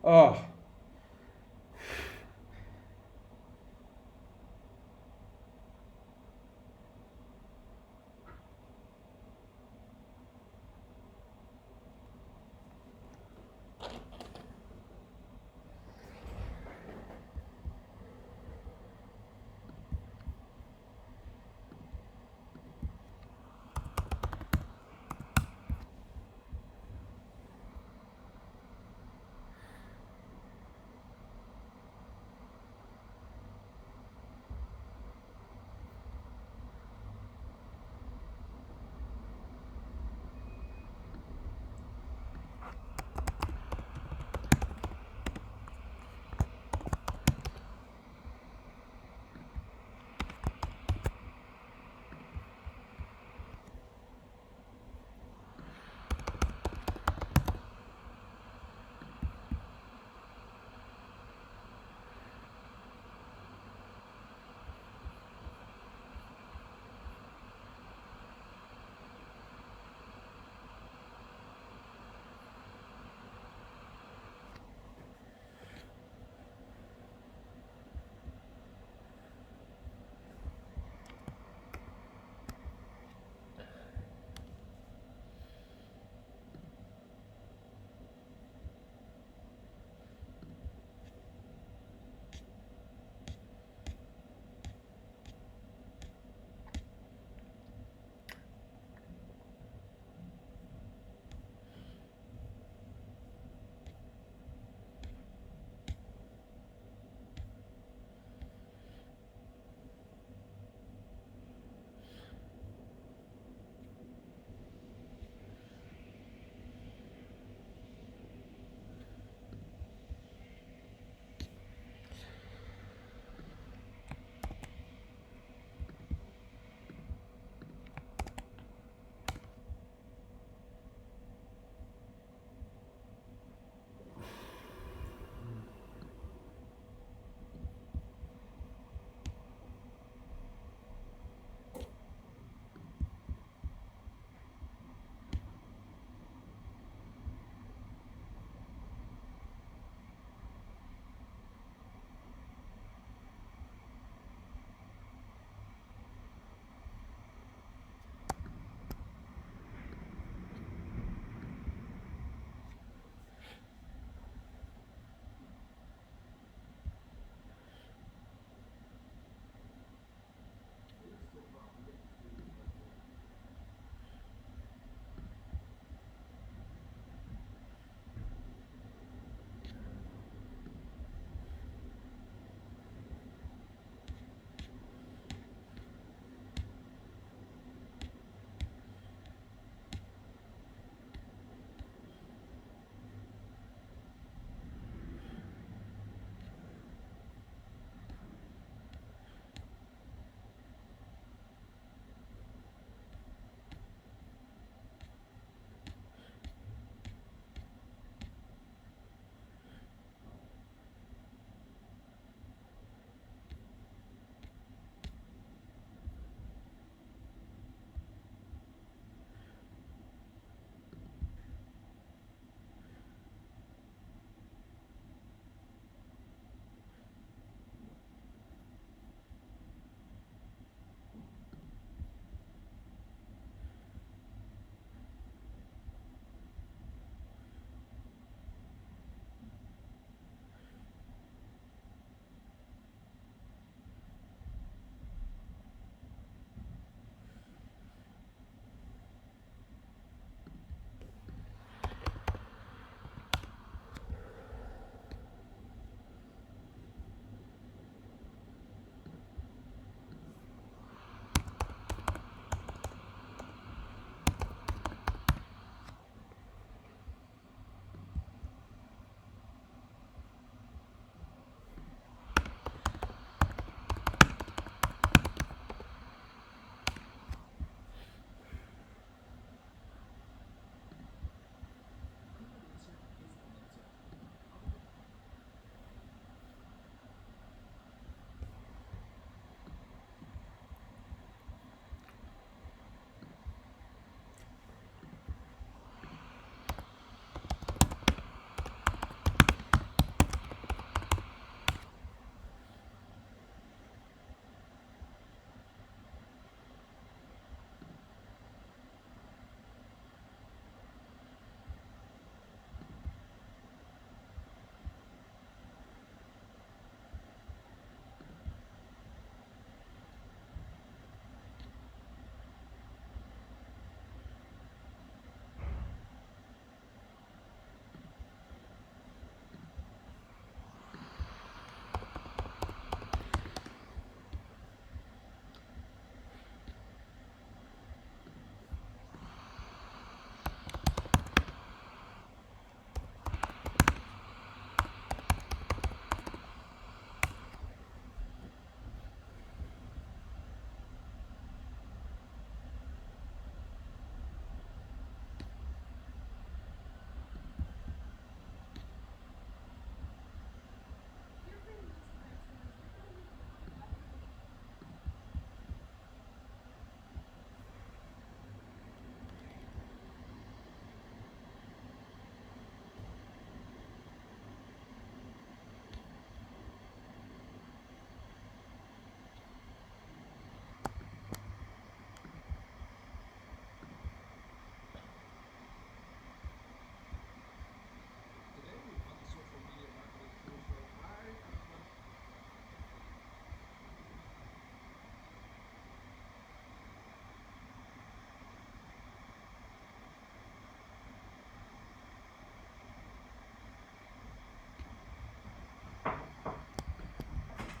Oh,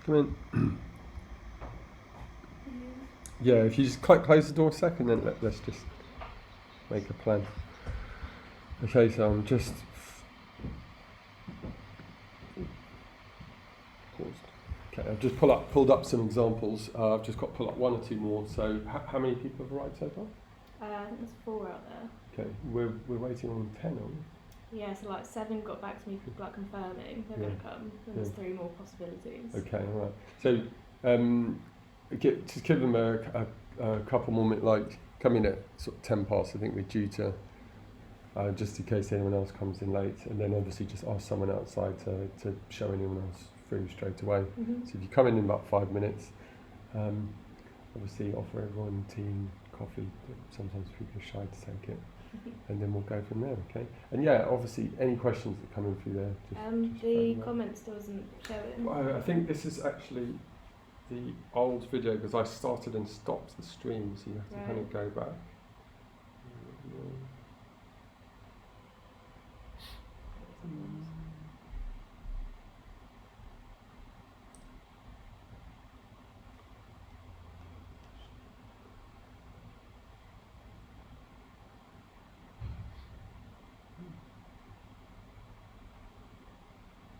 Come in. Yeah, if you just close the door a second, then let's just make a plan. Okay, so I'm just paused. Okay, I've just pulled up some examples. I've just got to pull up one or two more. So, how many people have arrived so far? I think there's 4 out there. Okay, we're waiting on 10, aren't we? Yeah, so like 7 got back to me, like confirming they're going to come. And there's 3 more possibilities. Okay, all right. So, just give them a couple more minutes, like come in at sort of 10 past. I think we're due to, just in case anyone else comes in late, and then obviously just ask someone outside to show anyone else through straight away. Mm-hmm. So if you come in about 5 minutes, obviously offer everyone tea and coffee. Sometimes people are shy to take it. And then we'll go from there, okay? And yeah, obviously, any questions that come in through there, just the comments doesn't show it. Well, I think this is actually the old video because I started and stopped the stream, so you have to kind of go back.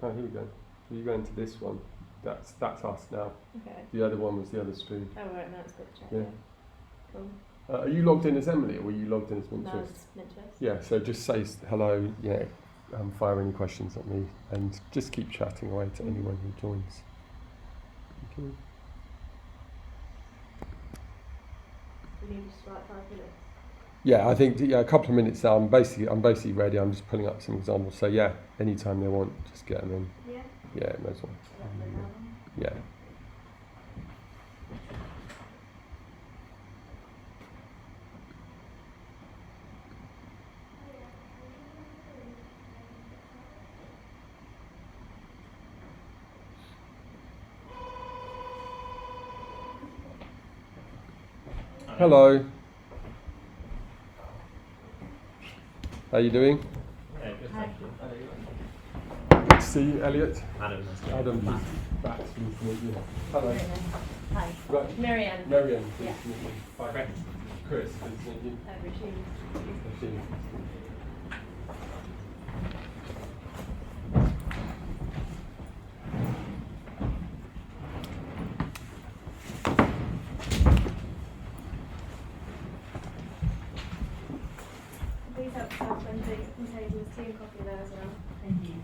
Oh, here we go. So you go into this one. That's us now. Okay. The other one was the other stream. Oh right, now it's got to check. Yeah. Cool. Are you logged in as Emily, or were you logged in as MintTwist? No, it's MintTwist. Yeah. So just say hello. Yeah. Fire any questions at me, and just keep chatting away to anyone who joins. Okay. We need just like 5 minutes. Yeah, I think a couple of minutes now. I'm basically ready. I'm just pulling up some examples. So yeah, anytime they want, just get them in. Yeah. Yeah, those ones. Yeah. Hello. How are you doing? Yeah, good, thank you. Good to see you, Elliot. Adam. Adam, back to meet you. Hello. Hi. Right. Marianne. Marianne, Yeah. pleased to meet you. Hi. Chris. Chris, pleased to meet you. Regine. Regine. Please help yourself when tables, tea and coffee there as well. Thank you.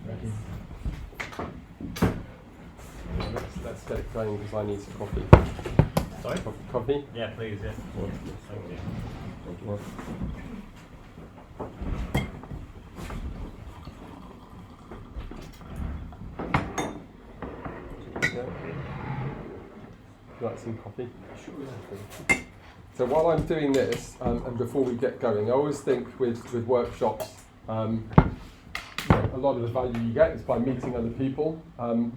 Let's get it going because I need some coffee. Sorry? Coffee? Yeah, please, yeah. Thank you. Thank you. Would you like some coffee? Sure. So while I'm doing this, and before we get going, I always think with workshops, a lot of the value you get is by meeting other people.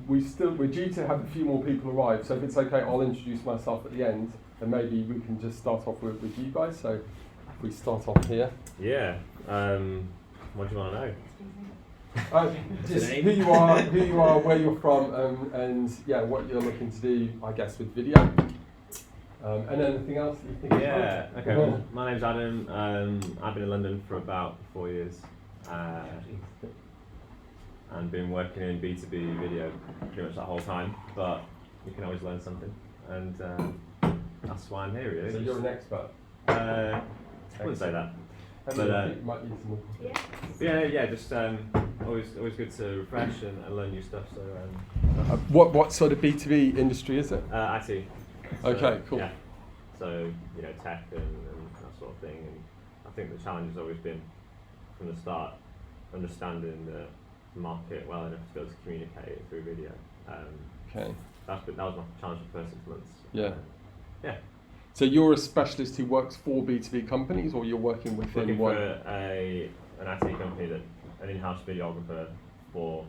We're due to have a few more people arrive, so if it's okay, I'll introduce myself at the end, and maybe we can just start off with you guys. So if we start off here. Yeah. What do you want to know? Just who you are, where you're from, and yeah, what you're looking to do, I guess, with video. And anything else that you think? Yeah. Okay. Well, my name's Adam. I've been in London for about 4 years, and been working in B2B video pretty much that whole time. But you can always learn something, and that's why I'm here. Really. So you're an expert. I wouldn't say that. But you might need some more. Yeah. Just always good to refresh and learn new stuff. So what sort of B2B industry is it? IT. So, Okay, cool. Yeah. So tech and that sort of thing, and I think the challenge has always been from the start understanding the market well enough to be able to communicate it through video. Okay. That was my challenge for the first 6 months. Yeah. Yeah. So you're a specialist who works for B2B companies, or you're working within Working one? for an IT company an in-house videographer for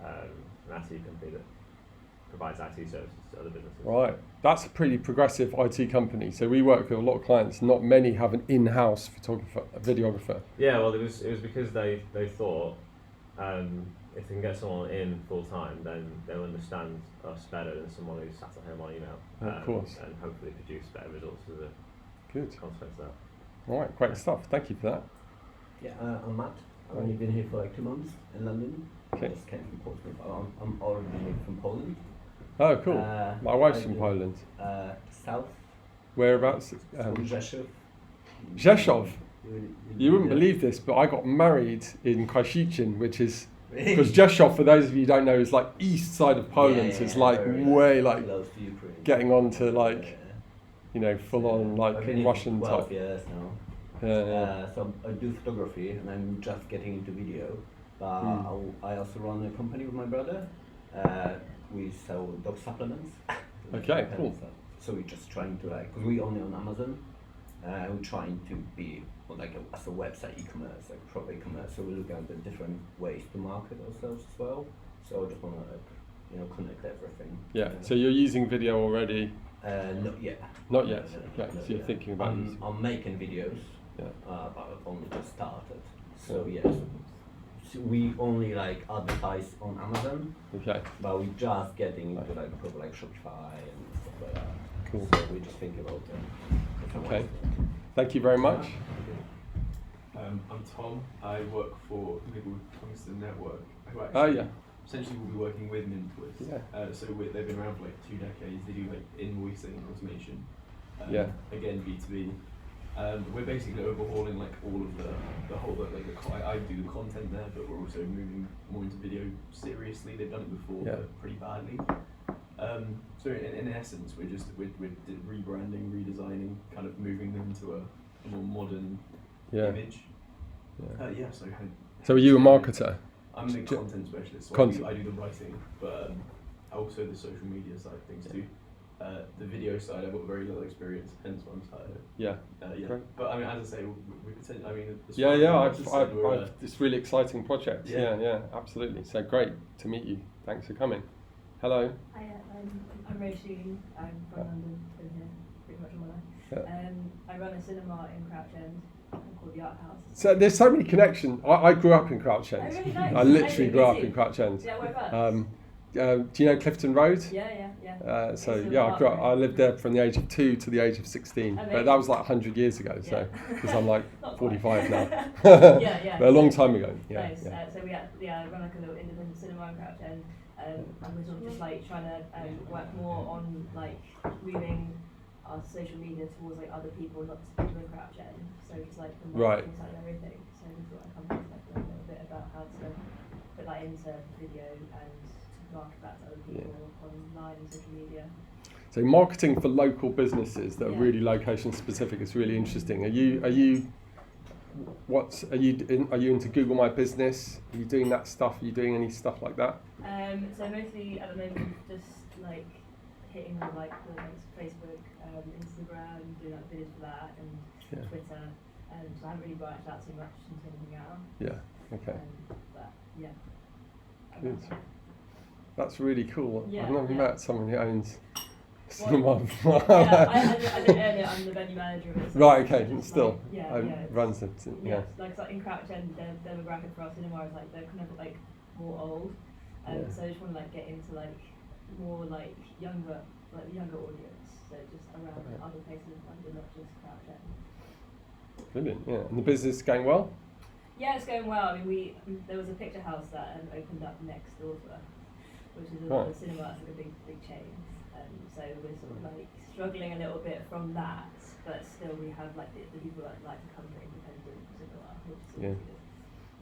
an IT company that provides IT services to other businesses. Right, that's a pretty progressive IT company. So we work with a lot of clients. Not many have an in-house photographer, a videographer. Yeah, well, it was because they thought if they can get someone in full time, then they'll understand us better than someone who's sat at home on email. Of course. And hopefully produce better results as a Good. consequence of that. All right, great stuff. Thank you for that. Yeah, I'm Matt. I've only been here for like 2 months in London. Okay. I just came from Portugal, but I'm originally from Poland. Oh, cool. My wife's I from do, Poland. South. Whereabouts? From Rzeszów. Rzeszów. You wouldn't yeah. believe this, but I got married in Koszicin, which is because Rzeszów, for those of you who don't know, is like east side of Poland. So it's like way like close to Ukraine. getting on to like full on like I've been Russian here for 12 type. years now. So I do photography and I'm just getting into video. But I also run a company with my brother. We sell dog supplements. Okay, cool. So we're just trying to because we only on Amazon. We're trying to be like as a website e-commerce, like proper e-commerce. So we look at the different ways to market ourselves as well. So I just want to connect everything. Yeah. So you're using video already? Not yet. Not yet. No, Okay. So you're thinking about using. I'm making videos. Yeah. But I've only just started. So yes. So we only like advertise on Amazon. Okay. But we're just getting into like proper like Shopify and stuff like that. Cool. So we just think about it. Okay. Thank you very much. I'm Tom. I work for a company called Tungsten Network, who actually Oh yeah. essentially will be working with MintTwist. Yeah. They've been around for like 2 decades. They do like invoicing and automation. Yeah. Again, B2B. We're basically overhauling like all of I do the content there, but we're also moving more into video seriously. They've done it before, Yeah. but pretty badly. So in essence, we're rebranding, redesigning, kind of moving them into a more modern image. Yeah. So are you a marketer? I'm the content specialist, so I do the writing, but also the social media side of things too. The video side, I've got very little experience, hence why I'm tired. Yeah. Great. But I mean, as I say, we potentially. I mean, It's really exciting project. Yeah, absolutely. So great to meet you. Thanks for coming. Hello. Hi, I'm Roisin. I'm from London, been here pretty much all my life. I run a cinema in Crouch End called the Art House. So there's so many connections. I grew up in Crouch End. Oh, really nice. I literally grew up in Crouch End. Yeah, whereabouts? Do you know Clifton Road? Yeah. I grew up. I lived there from the age of 2 to the age of 16. Amazing. But that was like 100 years ago. So because I'm like 45 now. Yeah. But a long time ago. Yeah. Nice. So we run like a little independent cinema in Crouch End. And we're sort of just like trying to work more on like moving our social media towards like other people, not just people in Crouch End. So just like the marketing side of everything. So we thought I'd come to like learn a little bit about how to put that into video and to market that to other people online and social media. So marketing for local businesses that are really location specific is really interesting. Are you into Google My Business? Are you doing that stuff? Are you doing any stuff like that? So mostly at the moment just like hitting on like the Facebook, Instagram, doing like videos for that, and Twitter. So I haven't really branched out too much into anything else. Yeah. Okay. But yeah. Good. That's really cool. Yeah, I've never met someone who owns cinema. I don't own it. I'm the venue manager of it. So Right. Okay. just Still, like, runs it. Yeah. Like in Crouch End, the demographic for our cinema is like they're kind of like more old. So I just want to like get into like more like the younger audience. So just around other places in London, not just Crouch End. Brilliant. Yeah. And the business is going well? Yeah, it's going well. I mean, there was a picture house that opened up next door to us, which is a cinema. It's like a big chain. So we're sort of like struggling a little bit from that, but still we have like the people that like to come to independent cinema, which is really good.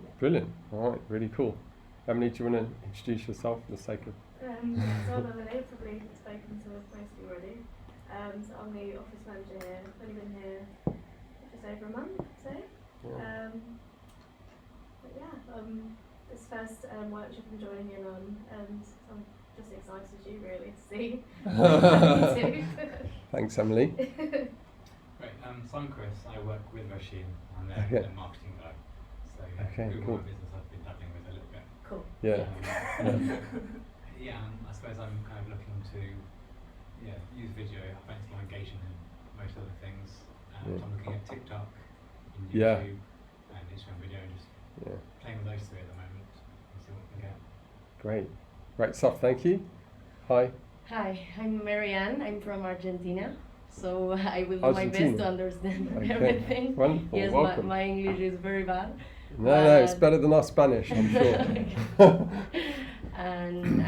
Yeah. Brilliant. All right. Really cool. Emily, do you want to introduce yourself for the sake of? So I'm Emily, probably spoken to most of you already. So I'm the office manager here. I've only been here just over a month, so. But yeah, this first workshop I'm joining in on, and I'm just excited as you really to see what you do. Thanks, Emily. Great. So I'm Chris. I work with Roisin. I'm their marketing guy. So Google My Business I've been dabbling with a little bit. Cool. Yeah. I suppose I'm kind of looking to use video. I find it's more engaging than most other things. So I'm looking at TikTok, and YouTube, and Instagram video, and just playing with those three at the moment. And see what we can get. Great stuff, thank you. Hi. Hi, I'm Marianne. I'm from Argentina, so I will do my best to understand everything. Wonderful. Yes, Welcome. my English is very bad. No, it's better than our Spanish, I'm sure. And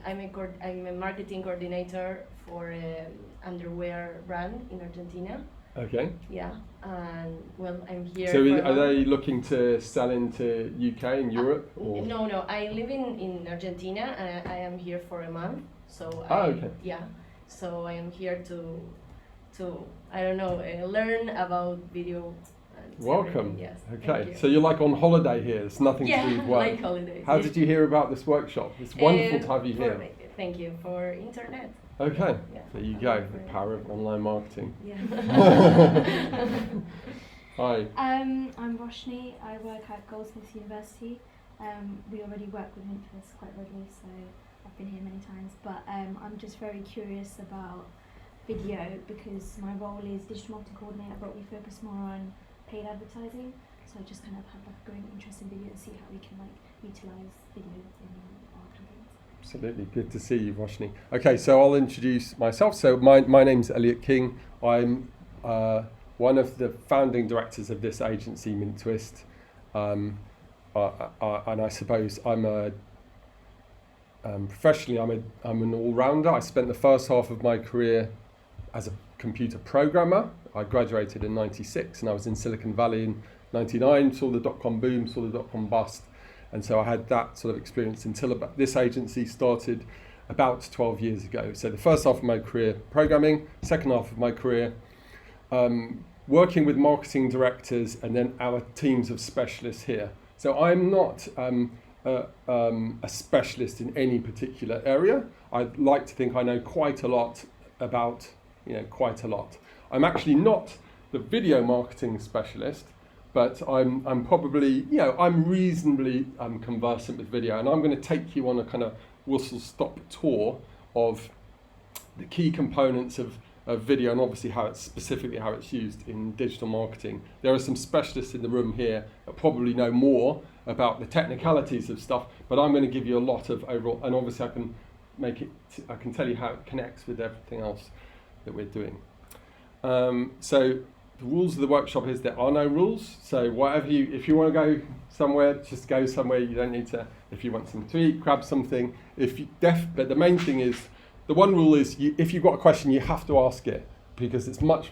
I'm a marketing coordinator for an underwear brand in Argentina. Okay. Yeah, and well, I'm here. So for are they looking to sell into UK and Europe? Or? No, I live in Argentina and I am here for a month. So okay. Yeah, so I am here to I don't know, learn about video. And Welcome. everything. Yes. Okay, so you're like on holiday here. It's nothing to do with work. Like holidays. How did you hear about this workshop? It's wonderful to have you here. Thank you for internet. Okay, Yeah. there you go. The power of online marketing. Yeah. Hi. I'm Roshni. I work at Goldsmiths University. We already work with MintTwist quite regularly, so I've been here many times. But I'm just very curious about video because my role is digital marketing coordinator, but we focus more on paid advertising. So I just kind of have like a growing interest in video and see how we can like utilize video in our campaigns. Absolutely, good to see you, Roshni. Okay, so I'll introduce myself. So my name's Elliot King. I'm one of the founding directors of this agency, MintTwist, and I suppose I'm professionally I'm an all-rounder. I spent the first half of my career as a computer programmer. I graduated in '96, and I was in Silicon Valley in '99. Saw the dot-com boom, saw the dot-com bust. And so I had that sort of experience until about this agency started about 12 years ago. So the first half of my career programming, second half of my career working with marketing directors and then our teams of specialists here. So I'm not a specialist in any particular area. I'd like to think I know quite a lot about, quite a lot. I'm actually not the video marketing specialist, but I'm probably, I'm reasonably conversant with video, and I'm going to take you on a kind of whistle-stop tour of the key components of video and obviously how it's used in digital marketing. There are some specialists in the room here that probably know more about the technicalities of stuff, but I'm going to give you a lot of overall, and obviously I can tell you how it connects with everything else that we're doing. So the rules of the workshop is there are no rules. So if you want to go somewhere, just go somewhere. You don't need to. If you want something to eat, grab something. But the main thing is, the one rule is, if you've got a question, you have to ask it because it's much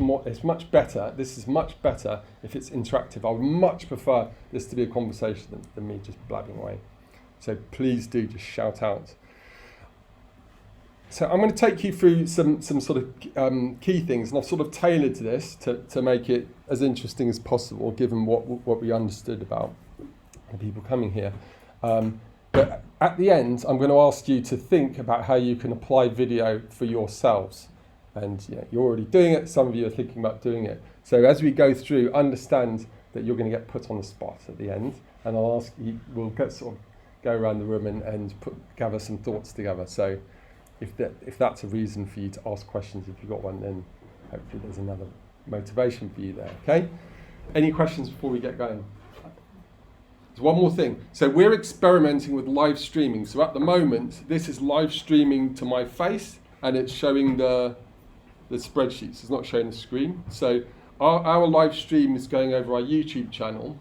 better. This is much better if it's interactive. I would much prefer this to be a conversation than me just blabbing away. So please do just shout out. So I'm going to take you through some sort of key things, and I've sort of tailored this to make it as interesting as possible, given what we understood about the people coming here. But at the end, I'm going to ask you to think about how you can apply video for yourselves. And you're already doing it. Some of you are thinking about doing it. So as we go through, understand that you're going to get put on the spot at the end, and I'll ask you. We'll go around the room and gather some thoughts together. So if that's a reason for you to ask questions, if you've got one, then hopefully there's another motivation for you there. Okay. Any questions before we get going? There's one more thing. So we're experimenting with live streaming. So at the moment, this is live streaming to my face, and it's showing the spreadsheets. It's not showing the screen. So our live stream is going over our YouTube channel,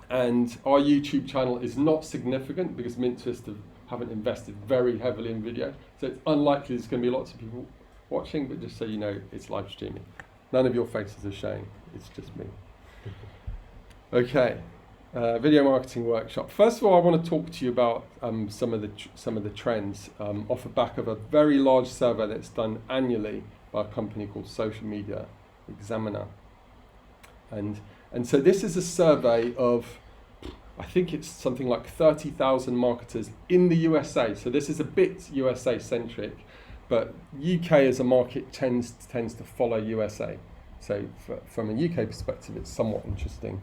and our YouTube channel is not significant because MintTwist haven't invested very heavily in video. So it's unlikely there's going to be lots of people watching, but just so you know, it's live streaming. None of your faces are showing. It's just me. Okay. Video marketing workshop. First of all, I want to talk to you about some of the trends off the back of a very large survey that's done annually by a company called Social Media Examiner. And so this is a survey of, I think it's something like 30,000 marketers in the USA. So this is a bit USA centric, but UK as a market tends to follow USA. So from a UK perspective, it's somewhat interesting.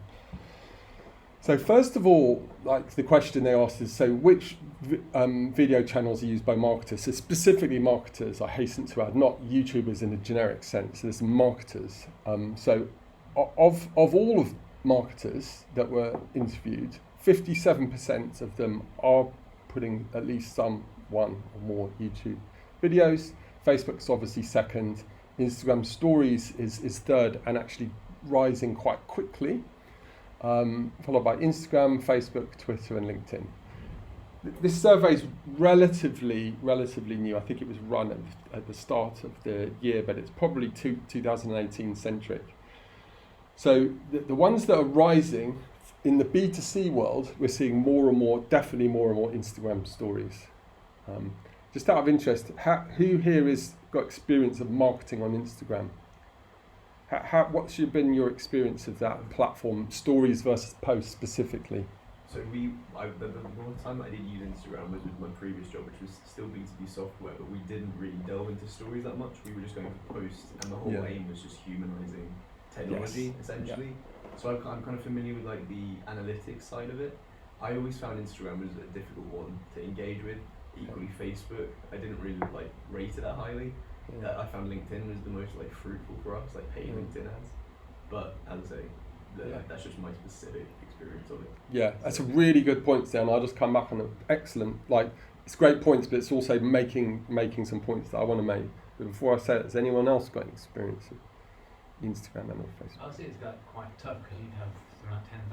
So first of all, like the question they asked is, so which video channels are used by marketers? So specifically marketers, I hasten to add, not YouTubers in a generic sense. There's marketers. So of all of marketers that were interviewed, 57% of them are putting at least some one or more YouTube videos. Facebook's obviously second. Instagram Stories is third and actually rising quite quickly, followed by Instagram, Facebook, Twitter, and LinkedIn. This survey is relatively new. I think it was run at the start of the year, but it's probably 2018 centric. So the ones that are rising in the B2C world, we're seeing definitely more and more Instagram Stories. Just out of interest, who here has got experience of marketing on Instagram? What's been your experience of that platform, stories versus posts specifically? So the one time I did use Instagram was with my previous job, which was still B2B software, but we didn't really delve into stories that much. We were just going for posts, and the whole aim was just humanizing technology, essentially. Yeah. So I'm kind of familiar with like the analytics side of it. I always found Instagram was a difficult one to engage with. Equally, Facebook, I didn't really like rate it that highly. I found LinkedIn was the most like fruitful for us, like paid LinkedIn ads. But as I say, that's just my specific experience of it. Yeah, that's a really good point, Dan. I'll just come back on an excellent, it's great points, but it's also making some points that I want to make. But before I say it, has anyone else got experience of Instagram and Facebook? I'll say it's got quite tough because you'd have around 10,000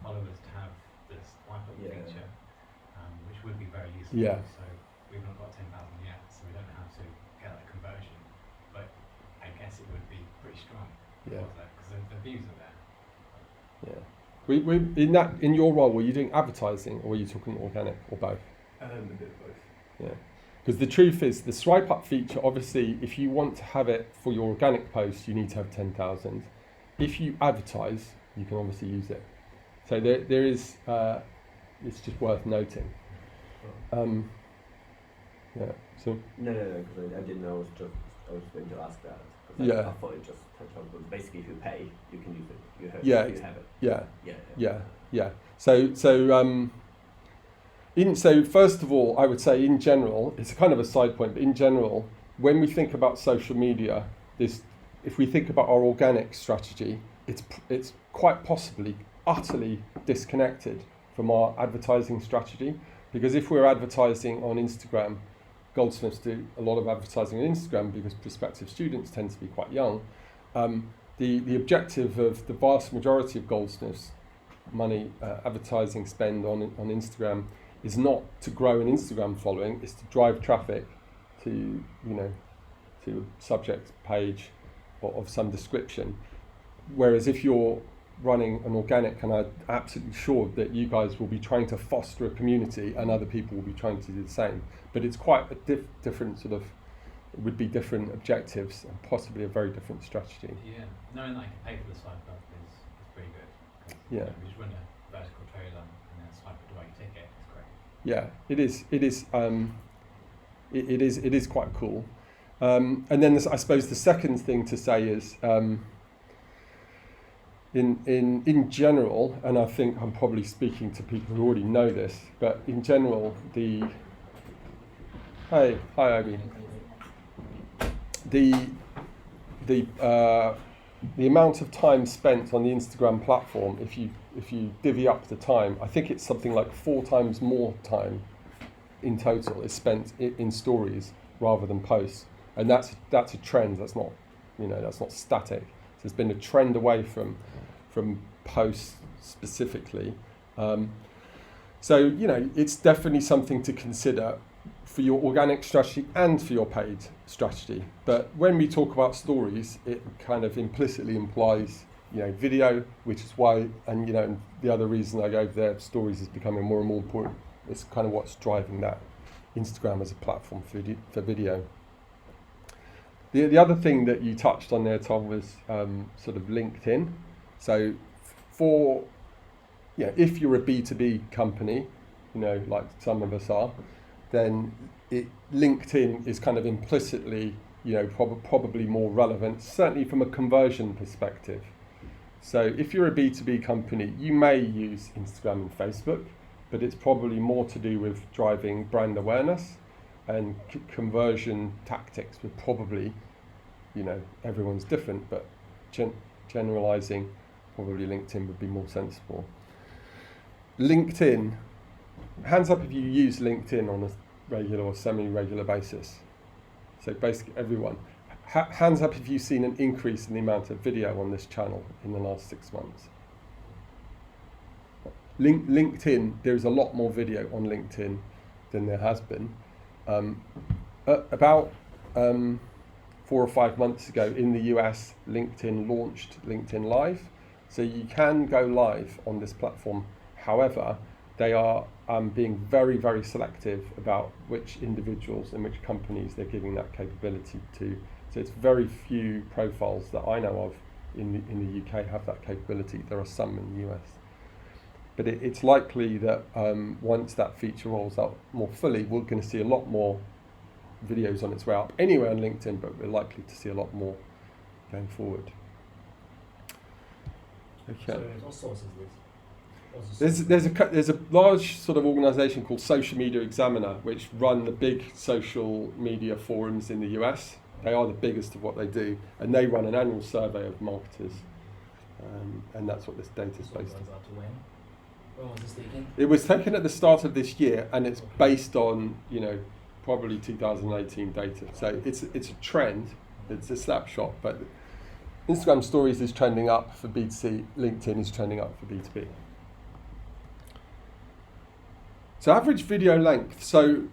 followers to have this swipe up feature, which would be very useful. Yeah. So we've not got 10,000 yet, so we don't know how to get that conversion. But I guess it would be pretty strong. Yeah. Because the views are there. Yeah. In your role, were you doing advertising or were you talking organic or both? A bit of both. Yeah. Because the truth is, the swipe up feature, obviously, if you want to have it for your organic posts, you need to have 10,000. If you advertise, you can obviously use it. So there is, it's just worth noting. Yeah. So. No, because I didn't know. I was going to ask that. I thought it just touched on. But basically, if you pay, you can use it. You have it. Yeah. So first of all, I would say in general, it's kind of a side point, but in general, when we think about social media, if we think about our organic strategy, it's quite possibly utterly disconnected from our advertising strategy. Because if we're advertising on Instagram, Goldsmiths do a lot of advertising on Instagram because prospective students tend to be quite young. The objective of the vast majority of Goldsmiths money advertising spend on Instagram is not to grow an Instagram following, it's to drive traffic to a subject page of some description. Whereas if you're running an organic, and I'm absolutely sure that you guys will be trying to foster a community and other people will be trying to do the same. But it's quite a different it would be different objectives and possibly a very different strategy. Yeah, knowing that I can pay for the swipe up is pretty good. Yeah. We just run a vertical trailer and then swipe it away ticket, it's great. Yeah, it is quite cool. And then I suppose the second thing to say is, in general, and I think I'm probably speaking to people who already know this, but in general, hi Obi. The amount of time spent on the Instagram platform, if you divvy up the time, I think it's something like 4 times more time in total is spent in stories rather than posts, and that's a trend. That's not static. So there's been a trend away from posts specifically. So it's definitely something to consider for your organic strategy and for your paid strategy. But when we talk about stories, it kind of implicitly implies video, which is why, and the other reason I go over there, stories is becoming more and more important. It's kind of what's driving that Instagram as a platform for video. The other thing that you touched on there, Tom, was sort of LinkedIn. So if you're a B2B company, like some of us are, then LinkedIn is kind of implicitly, probably more relevant, certainly from a conversion perspective. So if you're a B2B company, you may use Instagram and Facebook, but it's probably more to do with driving brand awareness, and conversion tactics would probably, everyone's different, but generalizing, probably LinkedIn would be more sensible. LinkedIn, hands up if you use LinkedIn on a regular or semi-regular basis. So basically everyone. Hands up if you've seen an increase in the amount of video on this channel in the last 6 months. LinkedIn, there's a lot more video on LinkedIn than there has been. About 4 or 5 months ago in the US, LinkedIn launched LinkedIn Live. So you can go live on this platform. However, they are being very, very selective about which individuals and which companies they're giving that capability to. So it's very few profiles that I know of in the UK have that capability. There are some in the US. But it's likely that once that feature rolls out more fully, we're going to see a lot more videos on its way up anyway on LinkedIn, but we're likely to see a lot more going forward. Okay. So what source is this? There's a large sort of organisation called Social Media Examiner, which run the big social media forums in the US. They are the biggest of what they do, and they run an annual survey of marketers, and that's what this data is based on. When was this taken? It was taken at the start of this year, and it's based on, probably 2018 data. So it's a trend, it's a snapshot, but Instagram Stories is trending up for B2C, LinkedIn is trending up for B2B. So average video length. So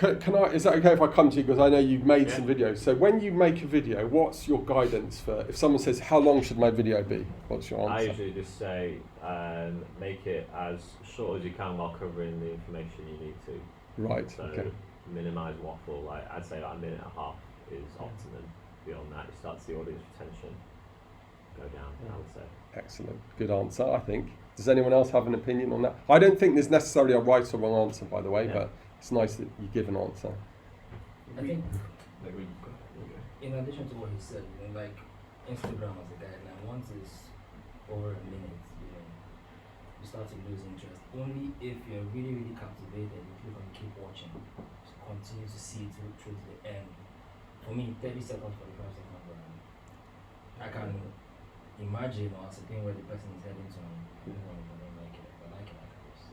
is that okay if I come to you, because I know you've made some videos. So when you make a video, what's your guidance for, if someone says, how long should my video be? What's your answer? I usually just say, make it as short as you can while covering the information you need to. Right, so okay. Minimise waffle, I'd say like a minute and a half is optimum. Beyond that, you start to see audience retention go down, I would say. Excellent, good answer, I think. Does anyone else have an opinion on that? I don't think there's necessarily a right or wrong answer, by the way, but it's nice that you give an answer. I think, in addition to what he said, like Instagram as a guideline, once it's over a minute, you start to lose interest. Only if you're really, really captivated, you click on keep watching, to continue to see it through to the end. For me, 30 seconds, 45 seconds, I can imagine or ascertain where the person is heading to. If I don't like it, I can post.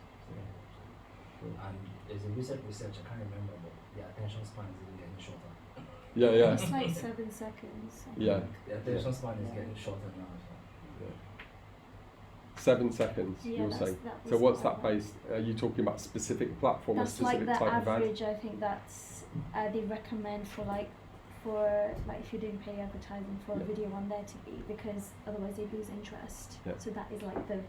And there's a recent research, I can't remember, but the attention span is even getting shorter. Yeah. It's like 7 seconds. Yeah. The attention span is getting shorter now. 7 seconds, Yeah, you're saying. that So was what's what that based? Are you talking about specific platform or That's specific like the type of ad? average. I think that's they recommend for if you're doing paid advertising for a video on there to be, because otherwise they lose interest. Yeah. So that is like the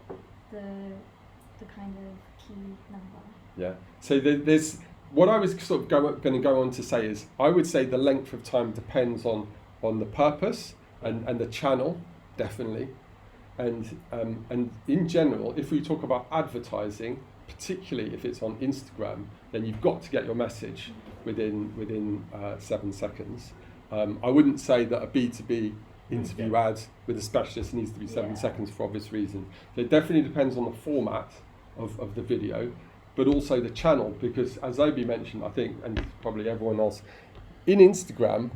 kind of key number. Yeah. So there's what I was sort of going to go on to say is I would say the length of time depends on the purpose and the channel, definitely. And in general, if we talk about advertising, particularly if it's on Instagram, then you've got to get your message within 7 seconds. I wouldn't say that a B2B interview ad with a specialist needs to be 7 seconds for obvious reasons. So it definitely depends on the format of the video, but also the channel, because as Obi mentioned, I think, and probably everyone else, in Instagram,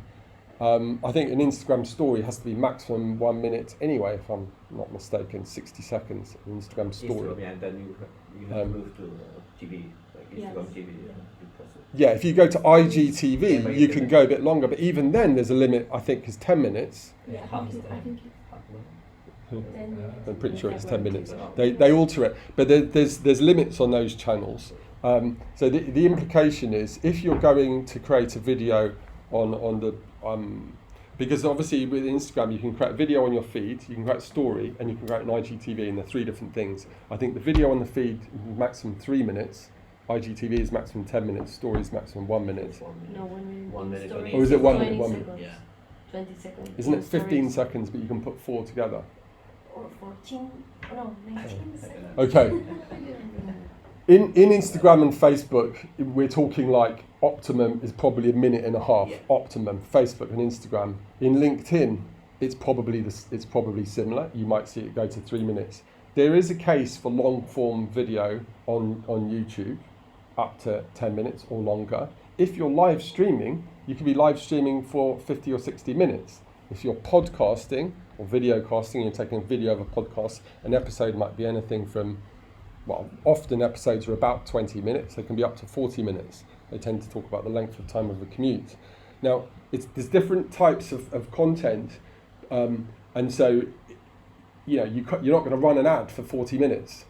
I think an Instagram story has to be maximum 1 minute anyway, if I'm not mistaken, 60 seconds, an Instagram story. Instagram, and then you have to move to TV, like Instagram TV. Yeah, if you go to IGTV, you can go a bit longer, but even then there's a limit, I think, is 10 minutes. Yeah, I think I'm pretty sure it's 10 minutes. They alter it, but there's limits on those channels. So the implication is, if you're going to create a video on the because obviously with Instagram you can create a video on your feed, you can create a story, and you can create an IGTV, and they're 3 different things. I think the video on the feed is maximum 3 minutes, IGTV is maximum 10 minutes, story is maximum 1 minute. No, 1 minute. 1 minute. Or is it 1 minute? 20 1 minute. seconds. Yeah. 20 seconds. Isn't it 15 Stories. seconds, but you can put 4 together? Or 14? Oh, no, 19 seconds. Okay. In Instagram and Facebook, we're talking like optimum is probably 1.5 minutes, optimum, Facebook and Instagram. In LinkedIn, it's probably similar. You might see it go to 3 minutes. There is a case for long form video on YouTube, up to 10 minutes or longer. If you're live streaming, you can be live streaming for 50 or 60 minutes. If you're podcasting or video casting, you're taking a video of a podcast, an episode might be anything from well, often episodes are about 20 minutes. They can be up to 40 minutes. They tend to talk about the length of time of a commute. Now, there's different types of content, and so, you know, you're not going to run an ad for 40 minutes.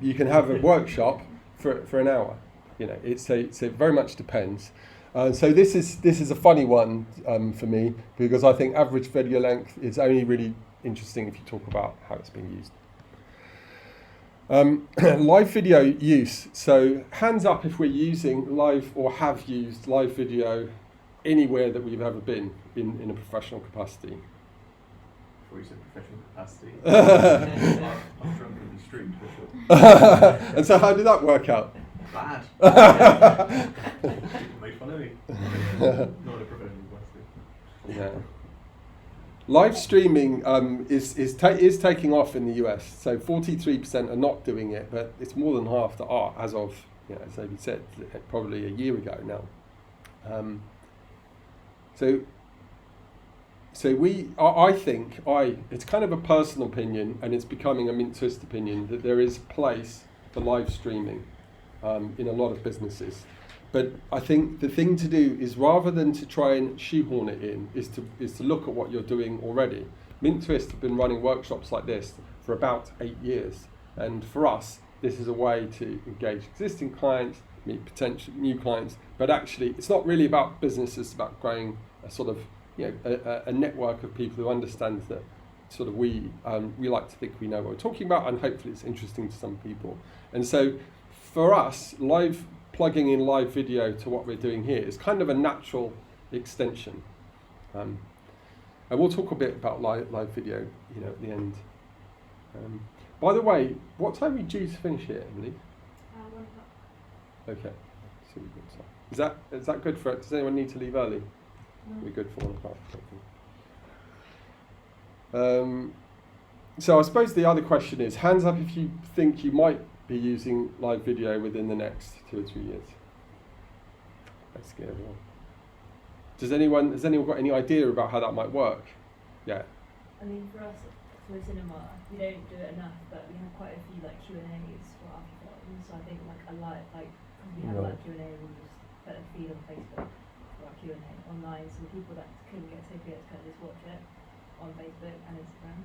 You can have a workshop for an hour. You know, it very much depends. So this is a funny one for me, because I think average video length is only really interesting if you talk about how it's being used. Live video use. So hands up if we're using live or have used live video anywhere that we've ever been in a professional capacity. Before you said professional capacity, I've drunk in the street for sure. And so how did that work out? Bad. People made fun of me. Not a professional capacity. Yeah. Live streaming is taking off in the US. So 43% are not doing it, but it's more than half that are, as of, you know, as David said, probably a year ago now. I think it's kind of a personal opinion, and it's becoming a MintTwist opinion, that there is a place for live streaming in a lot of businesses. But I think the thing to do is, rather than to try and shoehorn it in, is to look at what you're doing already. MintTwist have been running workshops like this for about 8 years, and for us, this is a way to engage existing clients, meet potential new clients. But actually, it's not really about business; it's about growing a sort of, you know, a network of people who understand that sort of we like to think we know what we're talking about, and hopefully it's interesting to some people. And so, for us, plugging in live video to what we're doing here is kind of a natural extension. And we'll talk a bit about live video, you know, at the end. By the way, what time are you due to finish here, Emily? 1 o'clock. Okay. So we've got time. Is that good for it? Does anyone need to leave early? No. We're good for 1 o'clock. So I suppose the other question is, hands up if you think you might be using live video within the next 2 or 3 years. Let's get everyone. Has anyone got any idea about how that might work? Yeah. I mean, for us, for the cinema, we don't do it enough, but we have quite a few like Q&As for our films. So I think we have like Q&A, we'll just put a feed on Facebook for our Q&A online, so the people that couldn't get tickets can just watch it on Facebook and Instagram.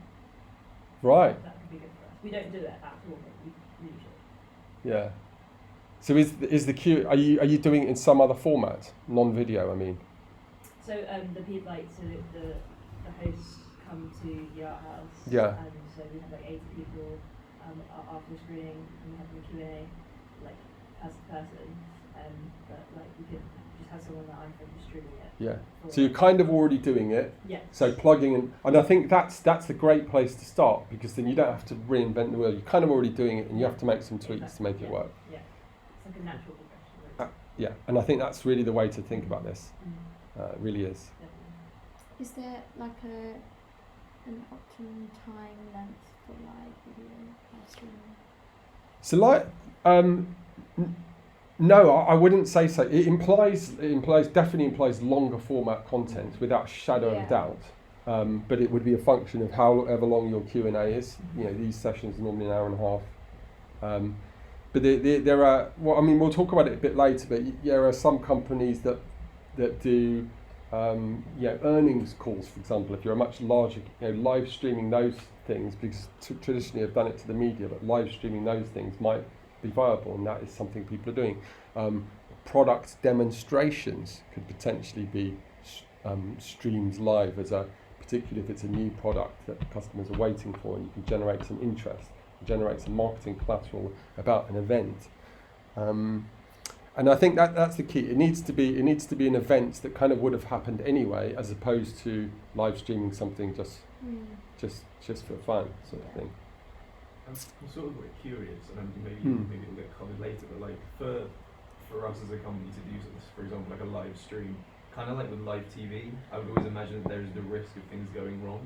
Right. That could be good for us. We don't do it at all, but we really should. Yeah. So is the Q? Are you doing it in some other format, non-video? I mean. So the people the hosts come to the art house. Yeah. And so we have like 80 people after screening, and we have the Q&A like as a person, but like we could just have someone that I'm streaming it. Yeah. So you're kind of already doing it. Yeah. So plugging in, and I think that's a great place to start, because then you don't have to reinvent the wheel. You're kind of already doing it, and you have to make some tweaks to make it work. Yeah. It's like a natural progression. Yeah, and I think that's really the way to think about this. It really is. Definitely. Is there like an optimum time length for live video live streaming? So no, I wouldn't say so. It definitely implies longer format content without a shadow of doubt. But it would be a function of however long your Q&A is. You know, these sessions are normally an hour and a half. But there are, well, I mean, we'll talk about it a bit later, but there are some companies that do earnings calls, for example. If you're a much larger, live streaming those things, because traditionally have done it to the media, but live streaming those things might be viable, and that is something people are doing. Product demonstrations could potentially be streamed live, particularly if it's a new product that customers are waiting for, and you can generate some interest, generate some marketing collateral about an event. And I think that's the key. It needs to be an event that kind of would have happened anyway, as opposed to live streaming something just for fun, sort of thing. I'm sort of like curious, and maybe it'll get covered later, but like for us as a company to do this, for example, like a live stream, kind of like with live TV, I would always imagine that there's the risk of things going wrong.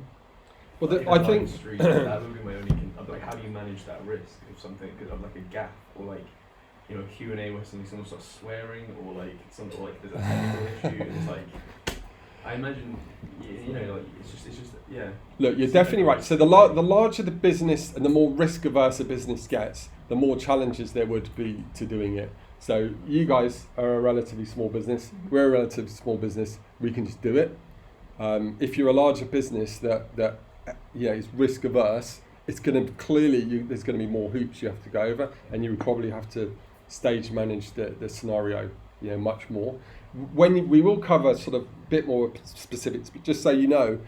Well, like I think stream, that would be my only like, how do you manage that risk of something of like a gap, or like, you know, Q&A where someone starts swearing, or like there's a technical issue, and it's like, I imagine, you know, like it's just, yeah. Look, you're definitely right. So the larger the business and the more risk averse a business gets, the more challenges there would be to doing it. So you guys are a relatively small business. We're a relatively small business. We can just do it. If you're a larger business that is risk averse, it's going to there's going to be more hoops you have to go over, and you would probably have to stage manage the scenario, much more. When we will cover sort of a bit more specifics, but just so you know,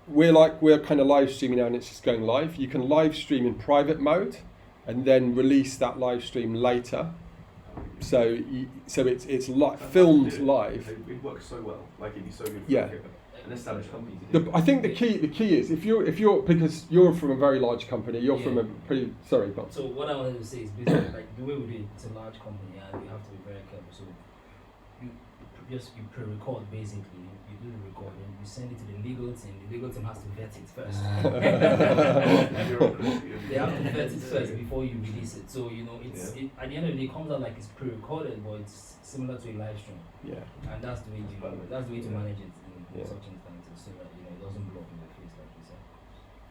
we're kind of live streaming now, and it's just going live. You can live stream in private mode, and then release that live stream later. So it's filmed live. It works so well. Like it'd be so good for an established company to do. I think the key is if you're because you're from a very large company, you're from a pretty but so what I wanted to say is basically like the way we do it, it's a large company and we have to be very careful. So you pre-record basically, you do the recording, you send it to the legal team has to vet it first. They have to vet it first before you release it. So at the end of the day it comes out like it's pre-recorded, but it's similar to a live stream. Yeah. And that's the way to manage it in such instances, so that it doesn't blow up in the face like you said.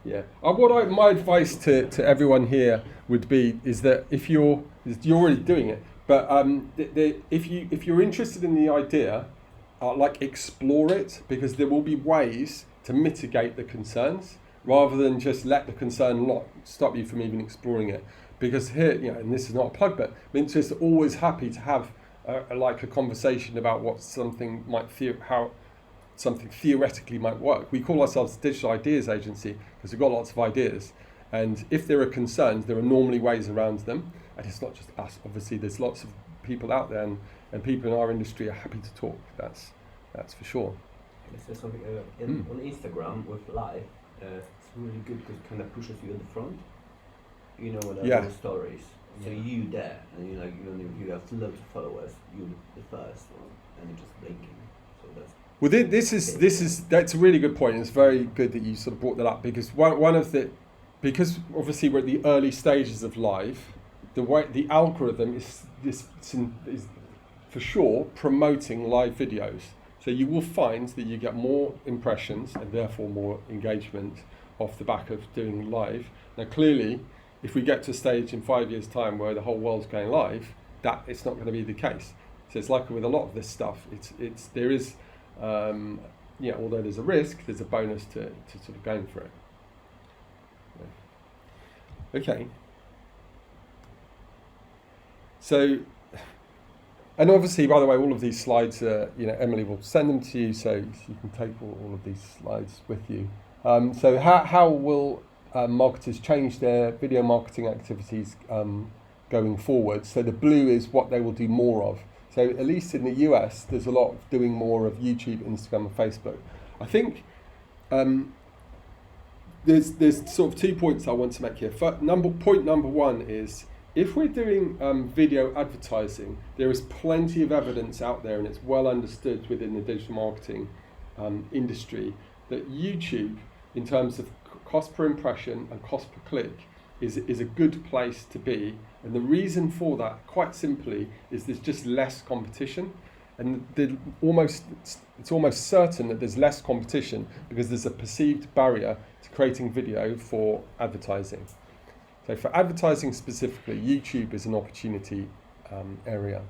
Yeah. My advice to everyone here would be is that if you're already doing it, but if you're interested in the idea, explore it, because there will be ways to mitigate the concerns rather than just let the concern stop you from even exploring it. Because here, and this is not a plug, but MintTwist are always happy to have a conversation about what something how something theoretically might work. We call ourselves a digital ideas agency because we've got lots of ideas, and if there are concerns, there are normally ways around them. And it's not just us. Obviously, there's lots of people out there, and people in our industry are happy to talk. That's for sure. Can I say something? On Instagram with live, it's really good because it kind of pushes you in the front. With those stories. So you there, and even if you have loads of followers, you're the first one, and you're just blinking. So that's. Well, that's a really good point. It's very good that you sort of brought that up, because because obviously we're at the early stages of live. The algorithm is for sure promoting live videos. So you will find that you get more impressions and therefore more engagement off the back of doing live. Now clearly, if we get to a stage in 5 years' time where the whole world's going live, that it's not going to be the case. So it's like with a lot of this stuff, there is although there's a risk, there's a bonus to sort of going for it. Yeah. Okay. So, and obviously, by the way, all of these slides, Emily will send them to you, so you can take all of these slides with you. So how will marketers change their video marketing activities going forward? So the blue is what they will do more of. So at least in the US, there's a lot of doing more of YouTube, Instagram, and Facebook. I think there's sort of 2 points I want to make here. Point number one is, if we're doing video advertising, there is plenty of evidence out there, and it's well understood within the digital marketing industry, that YouTube, in terms of cost per impression and cost per click, is a good place to be. And the reason for that, quite simply, is there's just less competition. And it's almost certain that there's less competition because there's a perceived barrier to creating video for advertising. So for advertising specifically, YouTube is an opportunity area.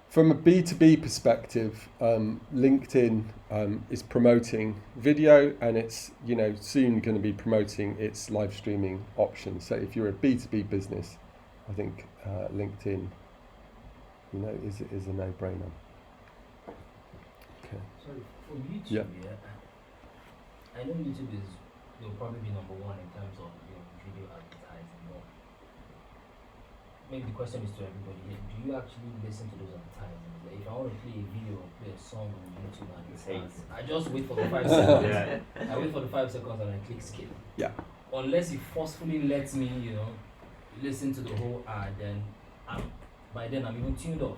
From a B2B perspective, LinkedIn is promoting video, and it's soon going to be promoting its live streaming options. So if you're a B2B business, I think LinkedIn, is a no-brainer. Okay. So for YouTube, I know YouTube will probably be number one in terms of video advertising. But maybe the question is to everybody here: do you actually listen to those advertisements? Like if I want to play a video, play a song on YouTube, and I just wait for the 5 seconds. I wait for the 5 seconds and I click skip. Yeah. Unless it forcefully lets me, listen to the whole ad, then by then I'm even tuned off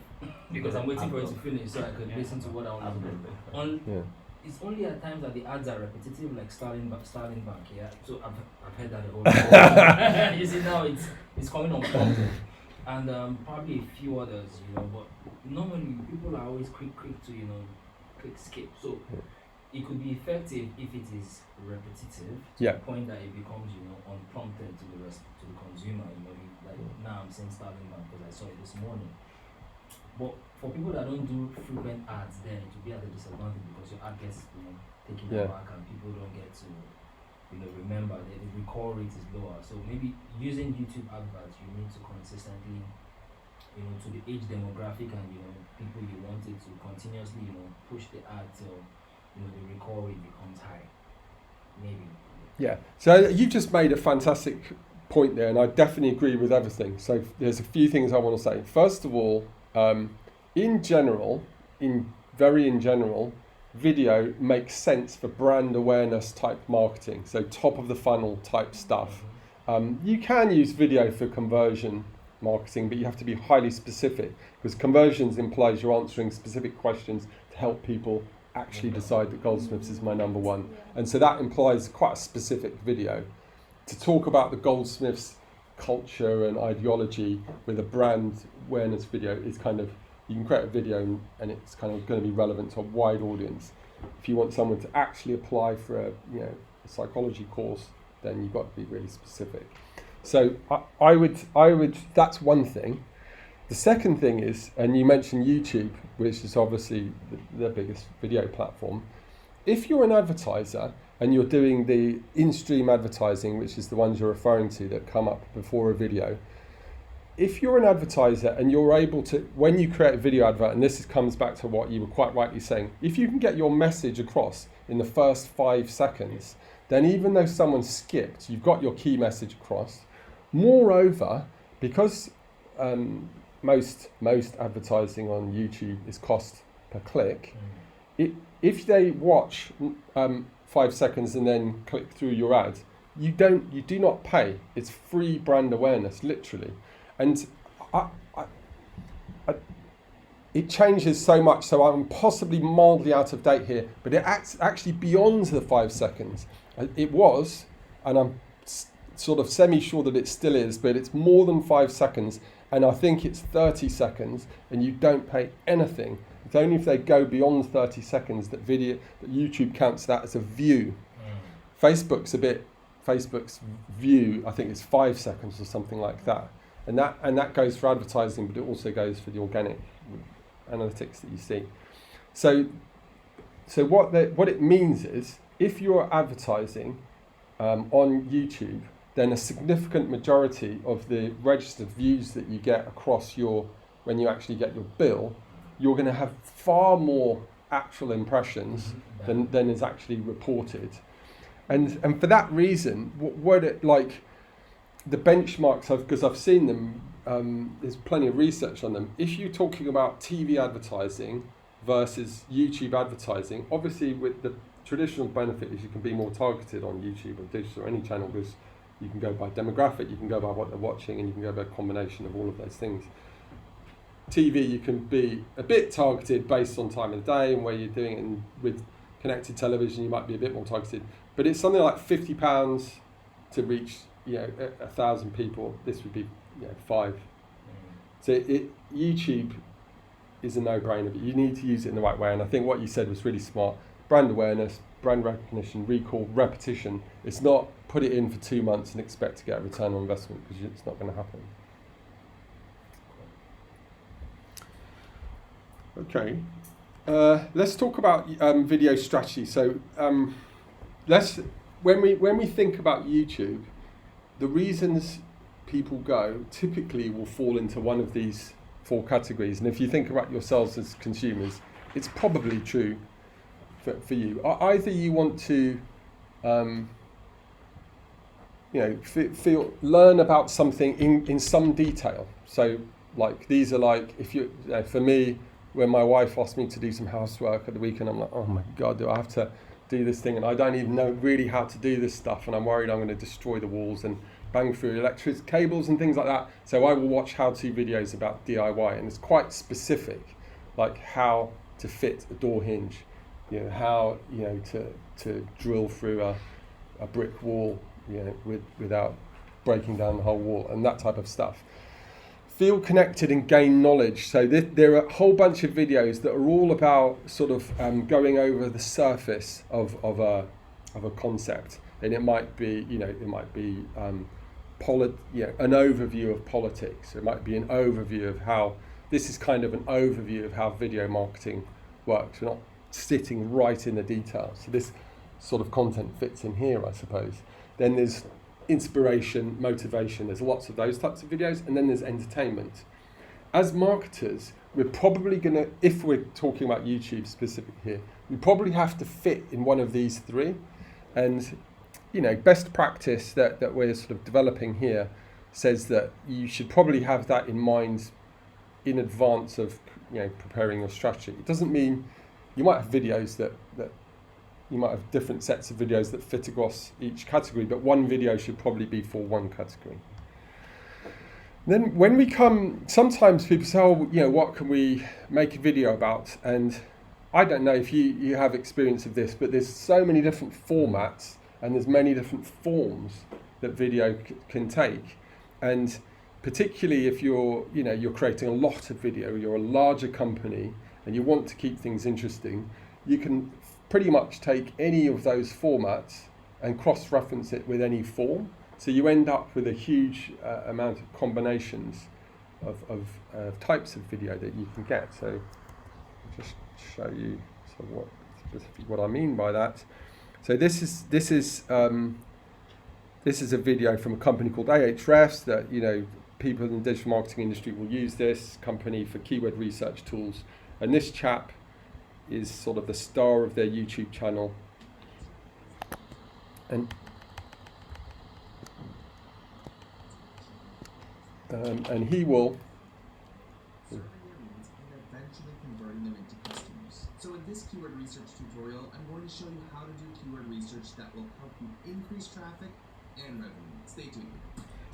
because I'm waiting for it to finish so I could listen to what I want to do. It's only at times that the ads are repetitive, like Starling Bank, yeah. So I've heard that the whole time. You see, now it's coming on prompted, and probably a few others, but normally people are always quick to click skip. So it could be effective if it is repetitive to Yeah. the point that it becomes, unprompted to to the consumer. Like now I'm saying Starling Bank because I saw it this morning. But for people that don't do frequent ads, then it will be at a disadvantage because your ad gets taken back and people don't get to remember that the recall rate is lower. So maybe using YouTube adverts, you need to consistently to the age demographic and people you want it to continuously push the ad till the recall rate becomes high. Maybe. Yeah. So you've just made a fantastic point there, and I definitely agree with everything. So there's a few things I want to say. First of all, in general, video makes sense for brand awareness type marketing. So top of the funnel type stuff. You can use video for conversion marketing, but you have to be highly specific because conversions implies you're answering specific questions to help people actually decide that Goldsmiths is my number one. And so that implies quite a specific video. To talk about the Goldsmiths culture and ideology with a brand awareness video is kind of, you can create a video and it's kind of going to be relevant to a wide audience. If you want someone to actually apply for a psychology course, then you've got to be really specific. So I would that's one thing. The second thing is, and you mentioned YouTube, which is obviously the biggest video platform. If you're an advertiser and you're doing the in-stream advertising, which is the ones you're referring to that come up before a video, if you're an advertiser and you're able to, when you create a video advert, and this comes back to what you were quite rightly saying, if you can get your message across in the first 5 seconds, then even though someone skipped, you've got your key message across. Moreover, because most advertising on YouTube is cost per click, if they watch 5 seconds and then click through your ad, you do not pay. It's free brand awareness, literally. And it changes so much, so I'm possibly mildly out of date here, but it actually beyond the 5 seconds. It was, and I'm sort of semi-sure that it still is, but it's more than 5 seconds, and I think it's 30 seconds, and you don't pay anything. It's only if they go beyond 30 seconds that YouTube counts that as a view. Facebook's view, I think it's 5 seconds or something like that. And that goes for advertising, but it also goes for the organic analytics that you see. So what it means is, if you're advertising on YouTube, then a significant majority of the registered views that you get across when you actually get your bill, you're going to have far more actual impressions than is actually reported. And for that reason, the benchmarks, because I've seen them, there's plenty of research on them. If you're talking about TV advertising versus YouTube advertising, obviously with the traditional benefit is you can be more targeted on YouTube or digital or any channel because you can go by demographic, you can go by what they're watching, and you can go by a combination of all of those things. TV, you can be a bit targeted based on time of the day and where you're doing it, and with connected television you might be a bit more targeted. But it's something like £50 to reach 1,000 people. This would be 5. So YouTube is a no-brainer, but you need to use it in the right way. And I think what you said was really smart. Brand awareness, brand recognition, recall, repetition. It's not put it in for 2 months and expect to get a return on investment, because it's not going to happen. Okay, let's talk about video strategy. So when we think about YouTube, the reasons people go typically will fall into one of these 4 categories. And if you think about yourselves as consumers, it's probably true for you. Either you want to learn about something in some detail. So these are if you for me, when my wife asked me to do some housework at the weekend, I'm like, oh my God, do I have to do this thing? And I don't even know really how to do this stuff, and I'm worried I'm going to destroy the walls and bang through electric cables and things like that. So I will watch how-to videos about DIY, and it's quite specific, like how to fit a door hinge, how to drill through a brick wall, without breaking down the whole wall, and that type of stuff. feel connected and gain knowledge. So there are a whole bunch of videos that are all about sort of going over the surface of a concept, and it might be an overview of politics. It might be an overview of how this is kind of an overview of how video marketing works. We're not sitting right in the details. So this sort of content fits in here, I suppose. Then there's inspiration, motivation, there's lots of those types of videos, and then there's entertainment. As marketers, we're probably going to, if we're talking about YouTube specifically here, we probably have to fit in one of these three. And best practice that we're sort of developing here says that you should probably have that in mind in advance of preparing your strategy. It doesn't mean you might have videos that you might have different sets of videos that fit across each category, but one video should probably be for one category. Then when we come, sometimes people say, what can we make a video about? And I don't know if you have experience of this, but there's so many different formats and there's many different forms that video can take. And particularly if you're creating a lot of video, you're a larger company and you want to keep things interesting, you can pretty much take any of those formats and cross-reference it with any form. So you end up with a huge amount of combinations of types of video that you can get. So I'll just show you sort of what I mean by that. So this is a video from a company called Ahrefs that people in the digital marketing industry will use this company for keyword research tools. And this chap is sort of the star of their YouTube channel. And he will eventually converting them into customers. So in this keyword research tutorial, I'm going to show you how to do keyword research that will help you increase traffic and revenue. Stay tuned.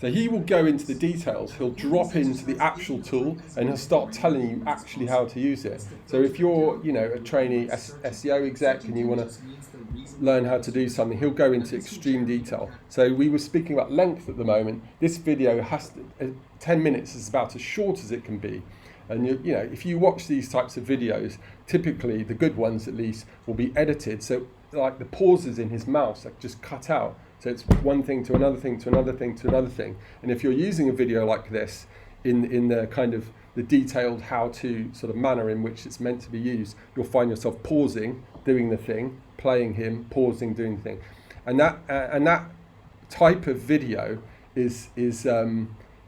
So he will go into the details, he'll drop into the actual tool and he'll start telling you actually how to use it. So if you're a trainee SEO exec and you want to learn how to do something, he'll go into extreme detail. So we were speaking about length at the moment. This video has 10 minutes is about as short as it can be. And if you watch these types of videos, typically the good ones at least will be edited. So like the pauses in his mouth are just cut out. So it's one thing to another thing to another thing to another thing. And if you're using a video like this in the kind of the detailed how-to sort of manner in which it's meant to be used, you'll find yourself pausing, doing the thing, playing him, pausing, doing the thing. And that type of video is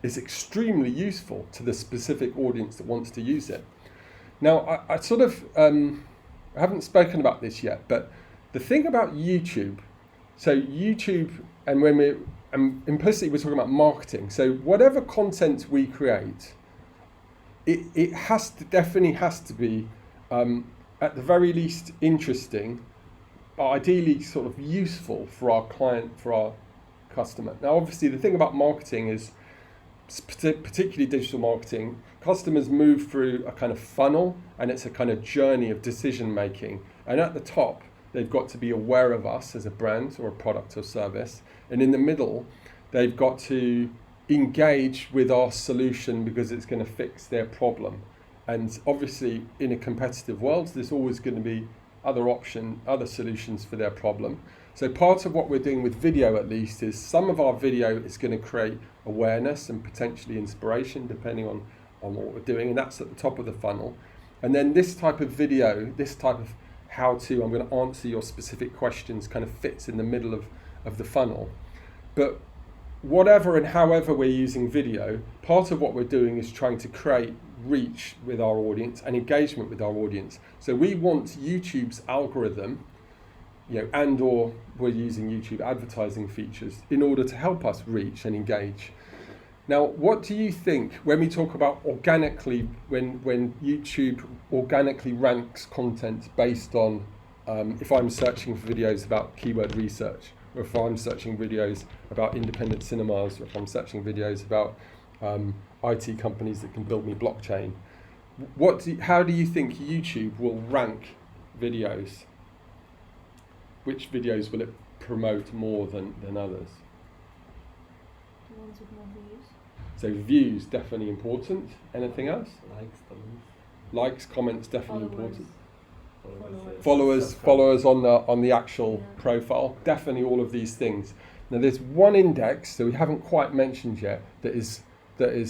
extremely useful to the specific audience that wants to use it. Now, I sort of I haven't spoken about this yet, but the thing about YouTube, so YouTube, and implicitly we're talking about marketing. So whatever content we create, it definitely has to be at the very least interesting, but ideally sort of useful for our client, for our customer. Now, obviously, the thing about marketing is, particularly digital marketing, customers move through a kind of funnel, and it's a kind of journey of decision making. And at the top, they've got to be aware of us as a brand or a product or service. And in the middle, they've got to engage with our solution because it's going to fix their problem. And obviously, in a competitive world, there's always going to be other solutions for their problem. So part of what we're doing with video, at least, is some of our video is going to create awareness and potentially inspiration, depending on what we're doing. And that's at the top of the funnel. And then this type of video, this type of how-to, I'm going to answer your specific questions, kind of fits in the middle of the funnel. But whatever and however we're using video, part of what we're doing is trying to create reach with our audience and engagement with our audience. So we want YouTube's algorithm, and or we're using YouTube advertising features in order to help us reach and engage. Now, what do you think when we talk about organically, when YouTube organically ranks content based on if I'm searching for videos about keyword research, or if I'm searching videos about independent cinemas, or if I'm searching videos about IT companies that can build me blockchain, how do you think YouTube will rank videos? Which videos will it promote more than others? The ones with more views. So views, definitely important. Anything else? Likes, comments. Likes, comments, definitely Followers. important. Followers on the actual profile, definitely all of these things. Now there's one index that we haven't quite mentioned yet that is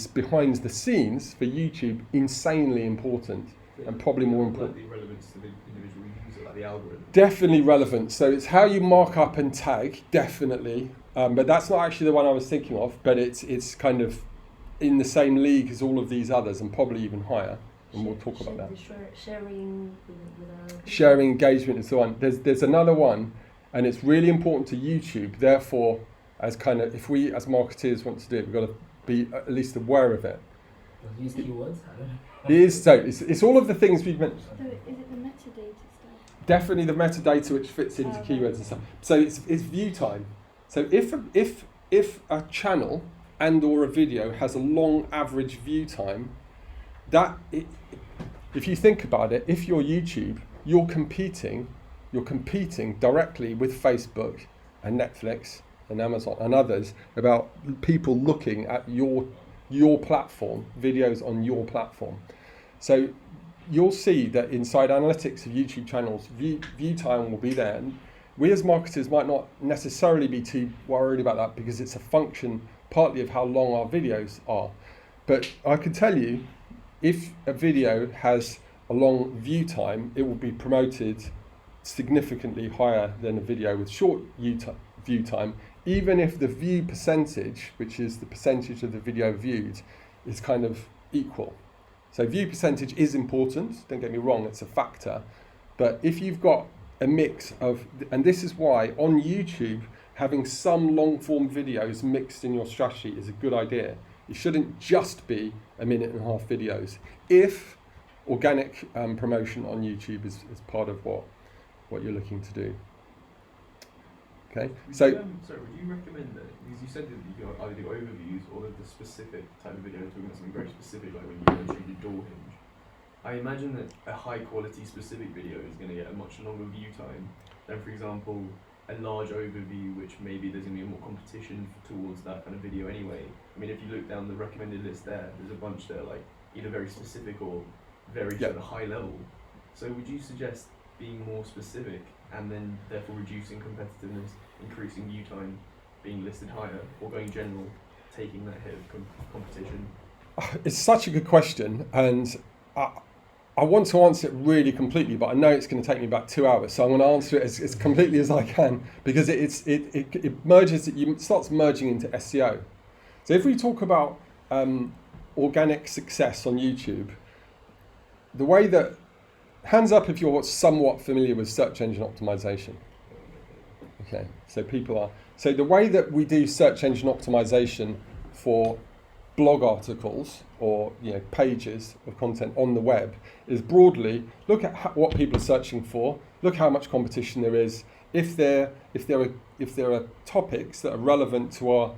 behind the scenes for YouTube insanely important and probably more important. Like the relevance to the individual user, like the algorithm. Definitely relevant. So it's how you mark up and tag, definitely. But that's not actually the one I was thinking of. But it's kind of in the same league as all of these others and probably even higher. And we'll talk about that. Sharing engagement is the one. There's another one, and it's really important to YouTube. Therefore, as kind of if we as marketeers want to do it, we've got to be at least aware of it. Use keywords. It is so. It's all of the things we've mentioned. So is it the metadata stuff? Definitely the metadata which fits into keywords and stuff. So it's view time. So if a channel and or a video has a long average view time, if you think about it, if you're YouTube, you're competing directly with Facebook and Netflix and Amazon and others about people looking at your platform, videos on your platform. So you'll see that inside analytics of YouTube channels, view time will be there. And we as marketers might not necessarily be too worried about that because it's a function partly of how long our videos are. But I can tell you, if a video has a long view time, it will be promoted significantly higher than a video with short view time, even if the view percentage, which is the percentage of the video viewed, is kind of equal. So view percentage is important, don't get me wrong, it's a factor. But if you've got a mix of, and this is why on YouTube, having some long form videos mixed in your strategy is a good idea. It shouldn't just be 1.5 minute videos. If organic promotion on YouTube is part of what you're looking to do. Okay, would you recommend that, because you said that you either do overviews or the specific type of video, talking about something very specific, like when you go and your door hinge. I imagine that a high quality specific video is going to get a much longer view time than, for example, a large overview, which maybe there's going to be more competition towards that kind of video anyway. I mean, if you look down the recommended list there's a bunch that are like either very specific or very sort of high level. So would you suggest being more specific and then therefore reducing competitiveness, increasing view time, being listed higher, or going general, taking that hit of competition? It's such a good question, and I want to answer it really completely, but I know it's going to take me about 2 hours, so I'm going to answer it as completely as I can, because it merges, it starts merging into SEO. So if we talk about organic success on YouTube, the way that, hands up if you're somewhat familiar with search engine optimization. Okay, so people are. So the way that we do search engine optimization for blog articles or pages of content on the web is broadly look at what people are searching for, look how much competition there is. If there are topics that are relevant to our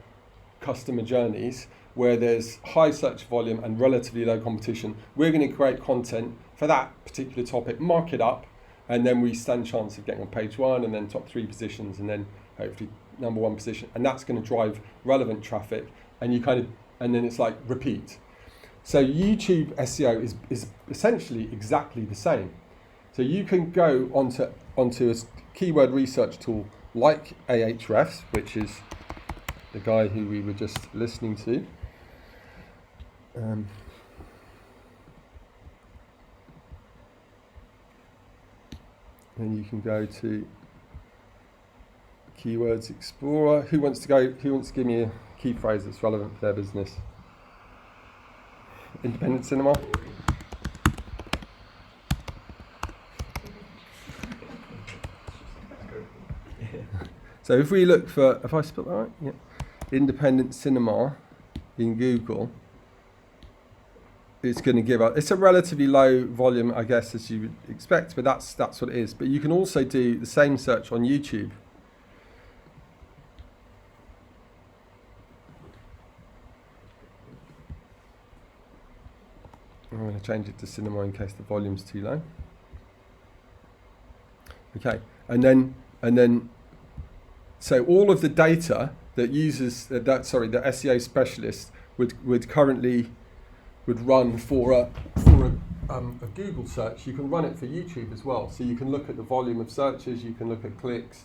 customer journeys where there's high search volume and relatively low competition, we're going to create content for that particular topic, mark it up, and then we stand a chance of getting on page 1 and then top 3 positions and then hopefully number 1 position, and that's going to drive relevant traffic, and and then it's like repeat. So YouTube SEO is essentially exactly the same. So you can go onto a keyword research tool like Ahrefs, which is the guy who we were just listening to. Then you can go to Keywords Explorer. Who wants to give me a key phrase that's relevant for their business? Independent cinema. So if we look for, if I spell that right? Yeah. Independent cinema in Google, it's going to give us, it's a relatively low volume, I guess, as you would expect, but that's what it is. But you can also do the same search on YouTube. I'm going to change it to cinema in case the volume's too low. Okay, and then, so all of the data that users, the SEO specialists would currently run for a Google search, you can run it for YouTube as well. So you can look at the volume of searches, you can look at clicks,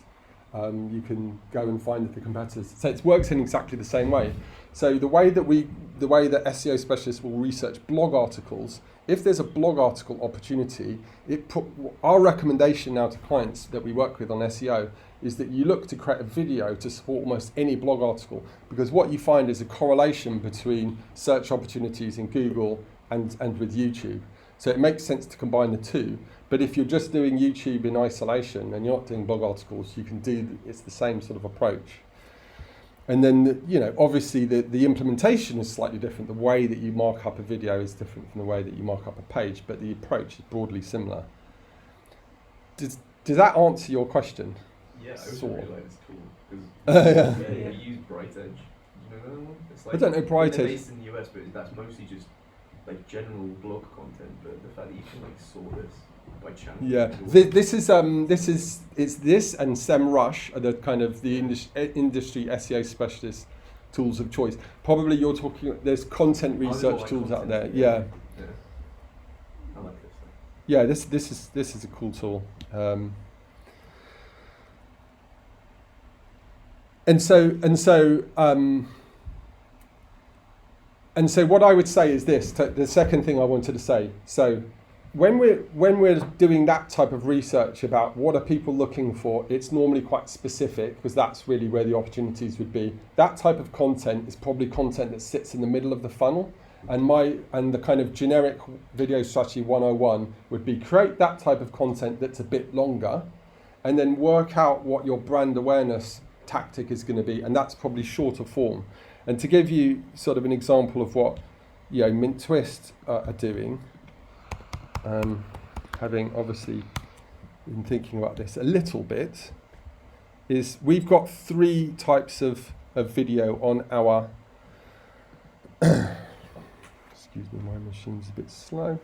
you can go and find the competitors. So it works in exactly the same way. So the way that SEO specialists will research blog articles, if there's a blog article opportunity, our recommendation now to clients that we work with on SEO is that you look to create a video to support almost any blog article, because what you find is a correlation between search opportunities in Google and with YouTube. So it makes sense to combine the two. But if you're just doing YouTube in isolation and you're not doing blog articles, you can it's the same sort of approach. And then, obviously the implementation is slightly different. The way that you mark up a video is different from the way that you mark up a page, but the approach is broadly similar. Does that answer your question? Yeah, I also really like this tool, because yeah. we use Bright Edge. Do you know that one? It's like, I don't know Bright Edge. They're based in the US, but that's mostly just like general blog content. But the fact that you can like sort this by channel. Yeah, this and SEMrush are the kind of the industry SEO specialist tools of choice. Probably you're talking. There's content research tools out there. Yeah. I like this. Yeah, this is a cool tool. And so what I would say is this, the second thing I wanted to say. So when we're doing that type of research about what are people looking for, it's normally quite specific, because that's really where the opportunities would be. That type of content is probably content that sits in the middle of the funnel. And the kind of generic video strategy 101 would be create that type of content that's a bit longer, and then work out what your brand awareness tactic is going to be, and that's probably shorter form. And to give you sort of an example of what MintTwist are doing, having obviously been thinking about this a little bit, is we've got 3 types of video on our excuse me, my machine's a bit slow.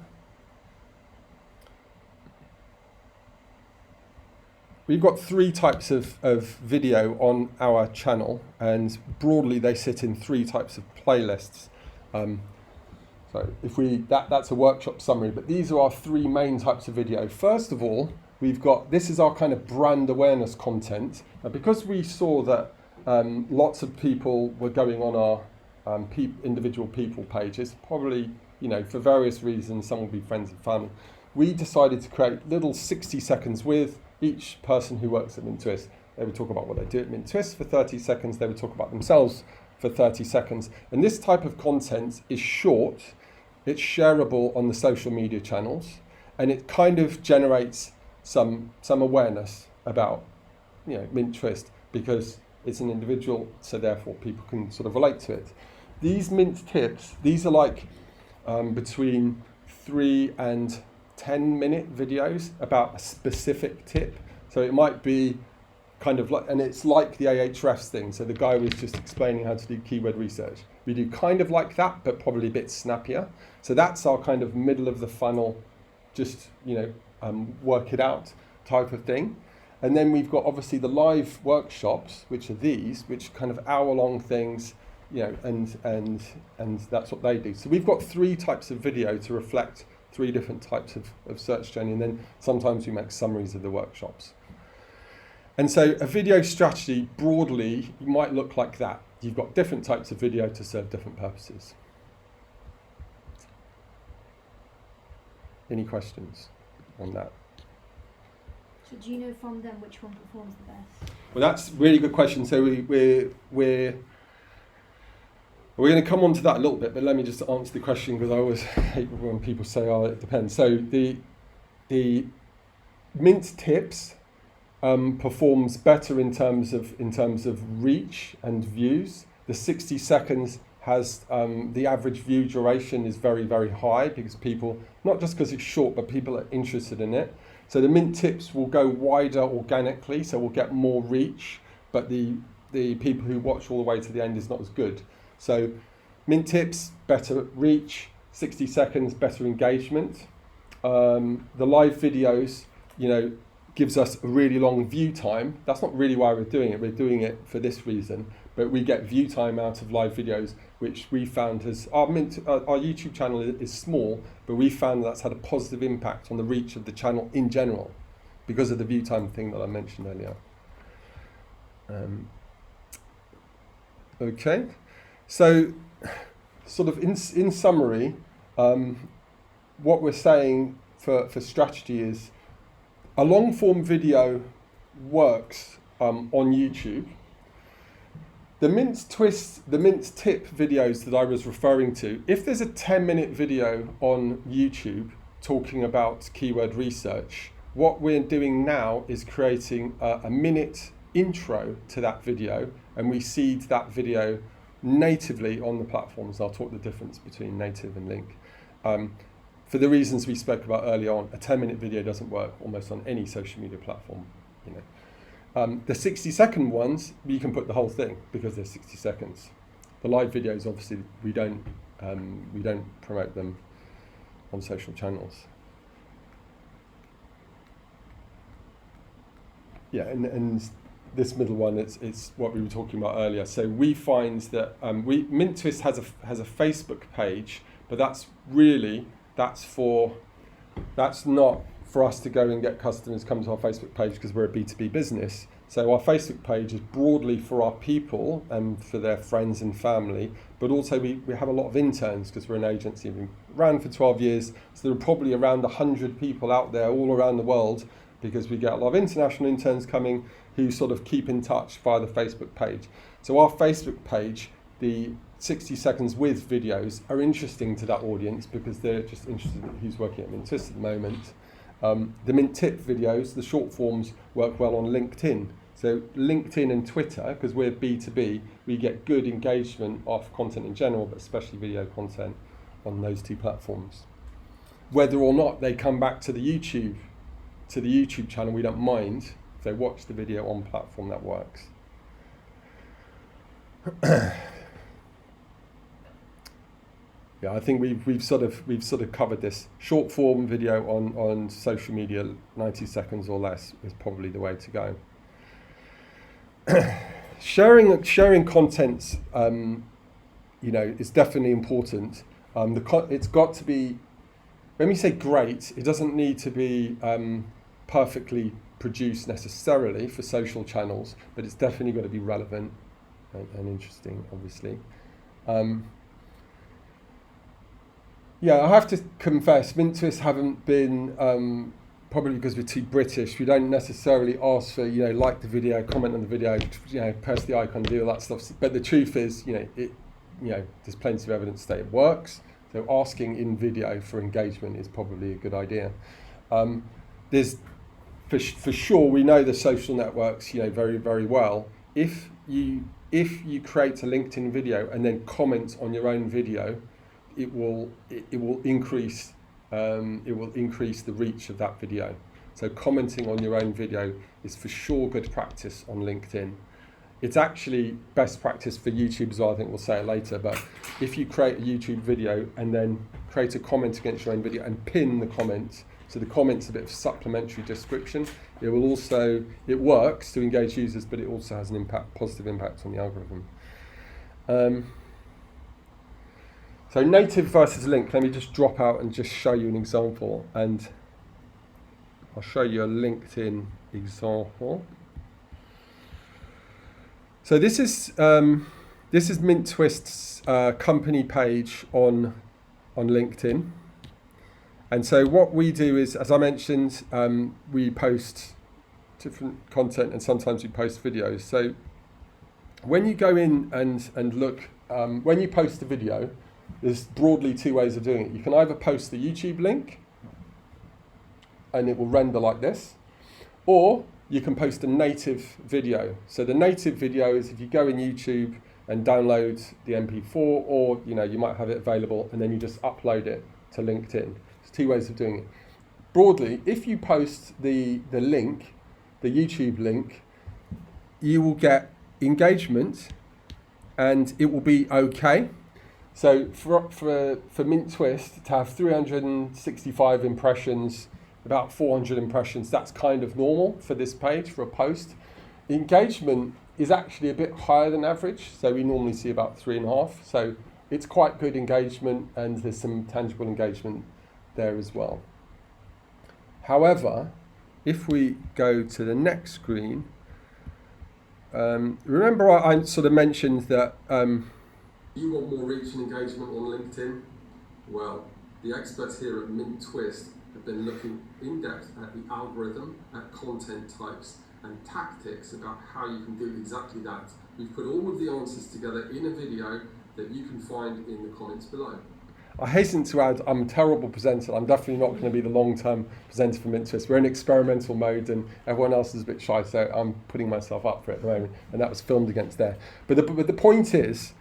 We've got 3 types of video on our channel, and broadly they sit in 3 types of playlists. So if that's a workshop summary, but these are our 3 main types of video. First of all, this is our kind of brand awareness content. Because we saw that lots of people were going on our individual people pages, probably, for various reasons, some will be friends and family. We decided to create little 60 seconds with each person who works at MintTwist. They would talk about what they do at MintTwist for 30 seconds. They would talk about themselves for 30 seconds. And this type of content is short. It's shareable on the social media channels, and it kind of generates some awareness about, MintTwist, because it's an individual, so therefore people can sort of relate to it. These Mint tips, these are like between 3 and 10-minute videos about a specific tip. So it might be kind of like, and it's like the Ahrefs thing. So the guy was just explaining how to do keyword research. We do kind of like that, but probably a bit snappier. So that's our kind of middle of the funnel, just, work it out type of thing. And then we've got obviously the live workshops, which are these, which kind of hour-long things, and that's what they do. So we've got 3 types of video to reflect 3 different types of search journey, and then sometimes we make summaries of the workshops. And so a video strategy broadly might look like that. You've got different types of video to serve different purposes. Any questions on that? So do you know from them which one performs the best? Well, that's a really good question. So we're going to come on to that a little bit, but let me just answer the question, because I always hate when people say, "Oh, it depends." So the Mint tips performs better in terms of reach and views. The 60 seconds has the average view duration is very, very high, because people, not just because it's short, but people are interested in it. So the Mint tips will go wider organically, so we'll get more reach, but the people who watch all the way to the end is not as good. So Mint tips, better reach, 60 seconds, better engagement. The live videos, gives us a really long view time. That's not really why we're doing it. We're doing it for this reason. But we get view time out of live videos, which we found has, our YouTube channel is small, but we found that's had a positive impact on the reach of the channel in general because of the view time thing that I mentioned earlier. Okay, so sort of in summary, what we're saying for strategy is a long form video works on YouTube. The MintTwist, the Mint tip videos that I was referring to, if there's a 10-minute video on YouTube talking about keyword research, what we're doing now is creating a minute intro to that video, and we seed that video natively on the platforms. I'll talk the difference between native and link. For the reasons we spoke about early on, a 10-minute video doesn't work almost on any social media platform. You know. The 60-second ones, you can put the whole thing because they're 60 seconds. The live videos, obviously, we don't promote them on social channels. Yeah, and this middle one, it's what we were talking about earlier. So we find that MintTwist has a Facebook page, but that's not for us to go and get customers come to our Facebook page because we're a B2B business. So our Facebook page is broadly for our people and for their friends and family, but also we have a lot of interns because we're an agency. We've been around for 12 years, so there are probably around 100 people out there all around the world because we get a lot of international interns coming who sort of keep in touch via the Facebook page. So our Facebook page, the 60 seconds with videos are interesting to that audience because they're just interested in who's working at MintTwist at the moment. The Mint tip videos, the short forms, work well on LinkedIn. So LinkedIn and Twitter, because we're B2B, we get good engagement off content in general, but especially video content on those two platforms. Whether or not they come back to the YouTube channel, we don't mind. If they watch the video on platform, that works. Yeah, I think we've sort of covered this. Short form video on social media, 90 seconds or less is probably the way to go. Sharing content, is definitely important. It's got to be. When we say great, it doesn't need to be perfectly produced necessarily for social channels, but it's definitely got to be relevant and interesting, obviously. Yeah, I have to confess, MintTwist haven't been, probably because we're too British, we don't necessarily ask for, like the video, comment on the video, press the icon, do all that stuff. But the truth is, there's plenty of evidence that it works. So asking in video for engagement is probably a good idea. There's, for sure, we know the social networks, very, very well. If you create a LinkedIn video and then comment on your own video, it will increase the reach of that video. So commenting on your own video is for sure good practice on LinkedIn. It's actually best practice for YouTube as well. I think we'll say it later, but if you create a YouTube video and then create a comment against your own video and pin the comment, so the comment's a bit of supplementary description, it works to engage users, but it also has an positive impact on the algorithm. So native versus link, let me just drop out and just show you an example, and I'll show you a LinkedIn example. So this is MintTwist's company page on LinkedIn, and so what we do is, as I mentioned, we post different content and sometimes we post videos. So when you go in and look, when you post a video, there's broadly two ways of doing it. You can either post the YouTube link and it will render like this, or you can post a native video. So the native video is if you go in YouTube and download the MP4, or you might have it available and then you just upload it to LinkedIn. There's two ways of doing it. Broadly, if you post the link, the YouTube link, you will get engagement and it will be okay. So for MintTwist to have 365 impressions about 400 impressions. That's kind of normal for this page, for a post. Engagement is actually a bit higher than average, so we normally see about 3.5. So it's quite good engagement, and there's some tangible engagement there as well. However, if we go to the next screen, remember I sort of mentioned that you want more reach and engagement on LinkedIn? Well, the experts here at MintTwist have been looking in depth at the algorithm, at content types and tactics about how you can do exactly that. We've put all of the answers together in a video that you can find in the comments below. I hasten to add, I'm a terrible presenter. I'm definitely not going to be the long-term presenter for MintTwist. We're in experimental mode and everyone else is a bit shy, so I'm putting myself up for it at the moment, and that was filmed against there. But the point is,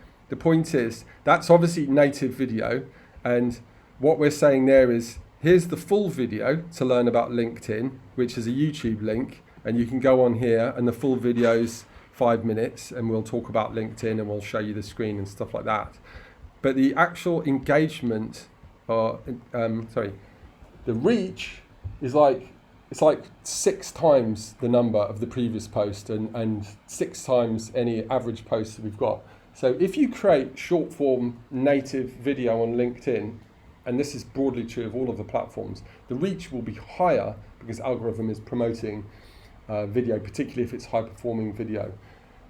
that's obviously native video, and what we're saying there is, here's the full video to learn about LinkedIn, which is a YouTube link, and you can go on here, and the full video's 5 minutes, and we'll talk about LinkedIn, and we'll show you the screen and stuff like that. But the actual engagement, the reach is it's like 6 times the number of the previous post, and 6 times any average post that we've got. So if you create short form native video on LinkedIn, and this is broadly true of all of the platforms, the reach will be higher because algorithm is promoting video, particularly if it's high performing video.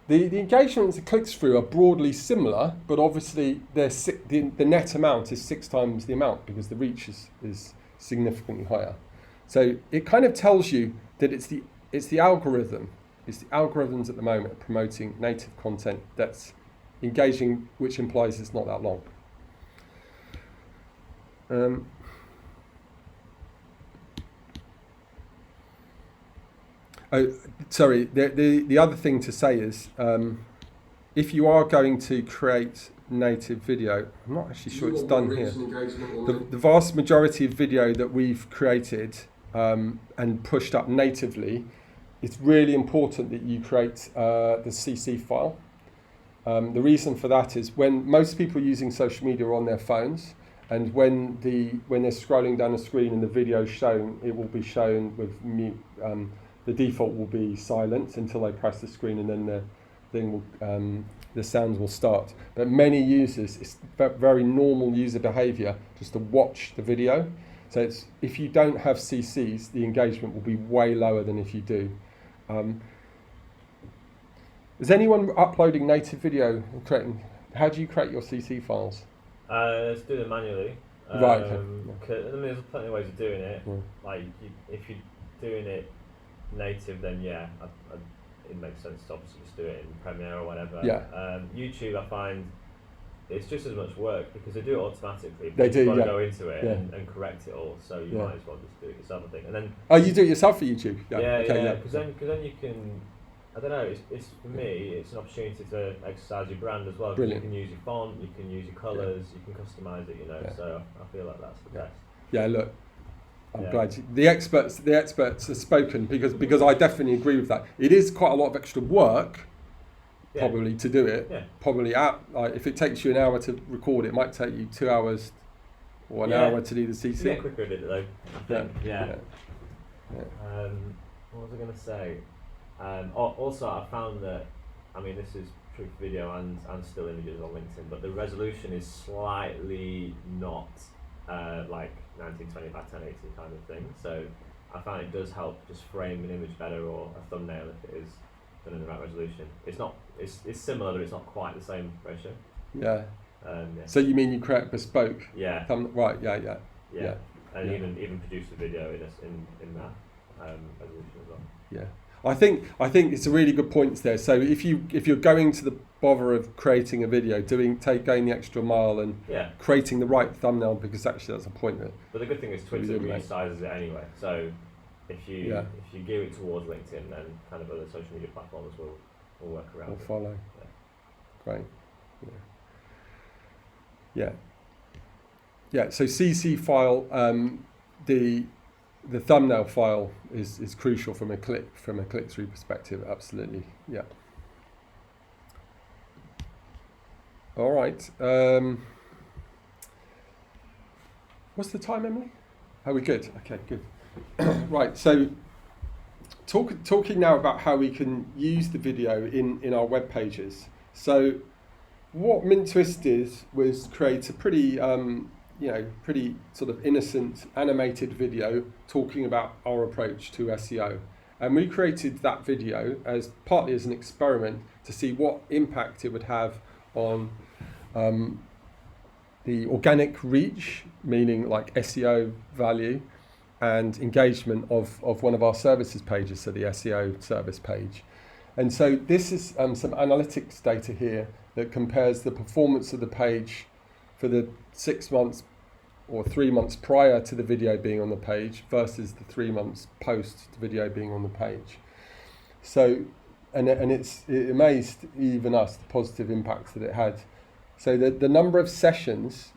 The engagements and clicks through are broadly similar, but obviously the net amount is 6 times the amount because the reach is significantly higher. So it kind of tells you that it's the algorithm. It's the algorithms at the moment promoting native content that's engaging, which implies it's not that long. Oh, sorry, the other thing to say is, if you are going to create native video, I'm not actually sure it's done here. The vast majority of video that we've created and pushed up natively, it's really important that you create the CC file. The reason for that is when most people using social media are on their phones, and when they're scrolling down the screen and the video is shown, it will be shown with mute. The default will be silent until they press the screen, and then the sounds will start. But many users, it's very normal user behavior just to watch the video. So if you don't have CCs, the engagement will be way lower than if you do. Is anyone uploading native video and creating? How do you create your CC files? Let's do them manually. Right. Okay. I mean, there's plenty of ways of doing it. Yeah. Like if you're doing it native, then yeah, it makes sense to obviously just do it in Premiere or whatever. Yeah. YouTube, I find it's just as much work because they do it automatically. They do. You've got yeah. to go into it yeah. and correct it all, so you might as well just do it yourself, I think. And then you do it yourself for YouTube? Yeah. Because then you can. I don't know. It's for me. It's an opportunity to exercise your brand as well. Brilliant. You can use your font, you can use your colours, you can customise it. Yeah. So I feel like that's the best. Yeah. Look. I'm glad the experts have spoken because I definitely agree with that. It is quite a lot of extra work, probably to do it. Yeah. Probably if it takes you an hour to record, it might take you 2 hours or an hour to do the CC. Yeah, quicker at it though. I think. Yeah. What was I going to say? Also, I found that this is true for video and still images on LinkedIn, but the resolution is slightly not like 1920 by 1080 kind of thing. So I find it does help just frame an image better, or a thumbnail if it is done in the right resolution. It's not. It's similar, but it's not quite the same ratio. Yeah. So you mean you create bespoke? Yeah. Right. Yeah. And even produce a video in that resolution as well. Yeah. I think it's a really good point there. So if you're going to the bother of creating a video, going the extra mile and creating the right thumbnail, because actually that's a point that. But the good thing is Twitter resizes it anyway. So if you gear it towards LinkedIn, then kind of other social media platforms will work around. Will follow. Yeah. Great. Yeah. So CC file, the thumbnail file is crucial from a click-through perspective. Absolutely, yeah. All right. What's the time, Emily? Are we good? Okay, good. Right, so talking now about how we can use the video in our web pages. So what MintTwist did was create a pretty, pretty sort of innocent animated video talking about our approach to SEO. And we created that video partly as an experiment to see what impact it would have on the organic reach, meaning like SEO value, and engagement of one of our services pages, so the SEO service page. And so this is some analytics data here that compares the performance of the page for the 6 months or 3 months prior to the video being on the page versus the 3 months post the video being on the page. So, and it amazed even us the positive impacts that it had. So the number of sessions,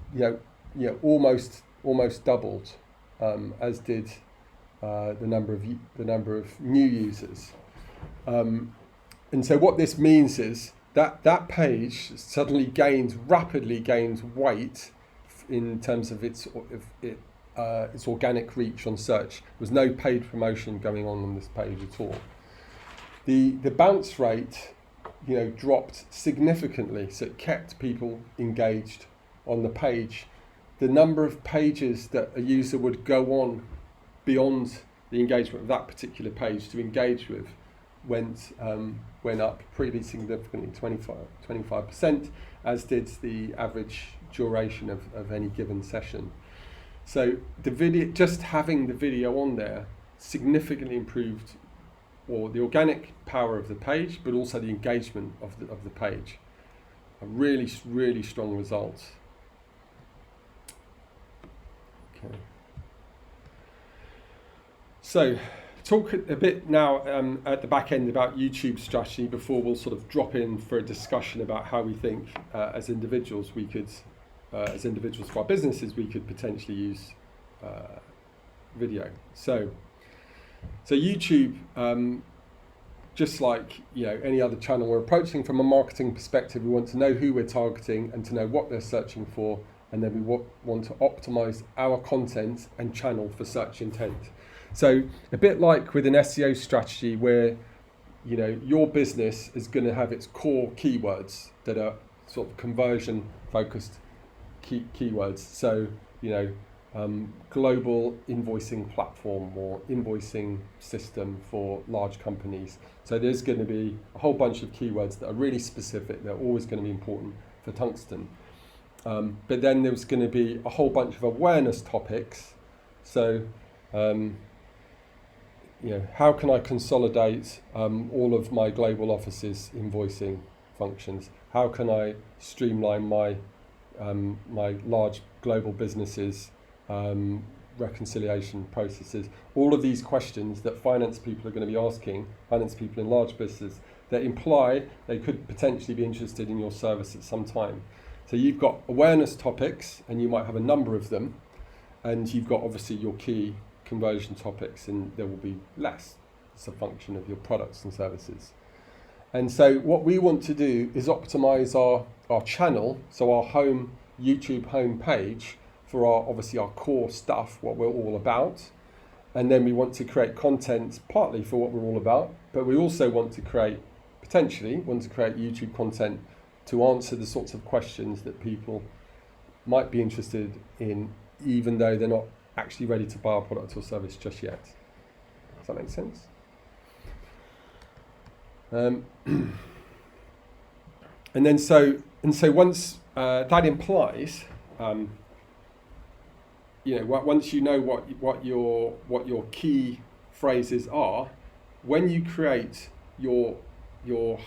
almost doubled, as did the number of new users. And so what this means is that page suddenly rapidly gains weight in terms of its organic reach on search. There was no paid promotion going on this page at all. The bounce rate, dropped significantly, so it kept people engaged on the page. The number of pages that a user would go on beyond the engagement of that particular page to engage with went up pretty significantly, 25%, as did the average duration of any given session. So the video, just having the video on there, significantly improved the organic power of the page, but also the engagement of the page. A really, really strong result. Okay. So, talk a bit now at the back end about YouTube strategy before we'll sort of drop in for a discussion about how we think as individuals for our businesses, we could potentially use video. So YouTube, just like any other channel we're approaching from a marketing perspective, we want to know who we're targeting and to know what they're searching for, and then we want to optimize our content and channel for search intent. So a bit like with an SEO strategy where your business is going to have its core keywords that are sort of conversion focused keywords. So global invoicing platform or invoicing system for large companies. So there's going to be a whole bunch of keywords that are really specific. They're always going to be important for Tungsten. But then there's going to be a whole bunch of awareness topics. So how can I consolidate all of my global offices invoicing functions? How can I streamline my large global businesses reconciliation processes? All of these questions that finance people are going to be asking, finance people in large businesses, that imply they could potentially be interested in your service at some time. So you've got awareness topics, and you might have a number of them, and you've got obviously your key conversion topics, and there will be less. It's a function of your products and services. And so what we want to do is optimize our channel, so our YouTube home page, for our core stuff, what we're all about. And then we want to create content partly for what we're all about, but we also potentially want to create YouTube content to answer the sorts of questions that people might be interested in, even though they're not actually ready to buy our product or service just yet. Does that make sense? And once that implies, once you know what your key phrases are, when you create your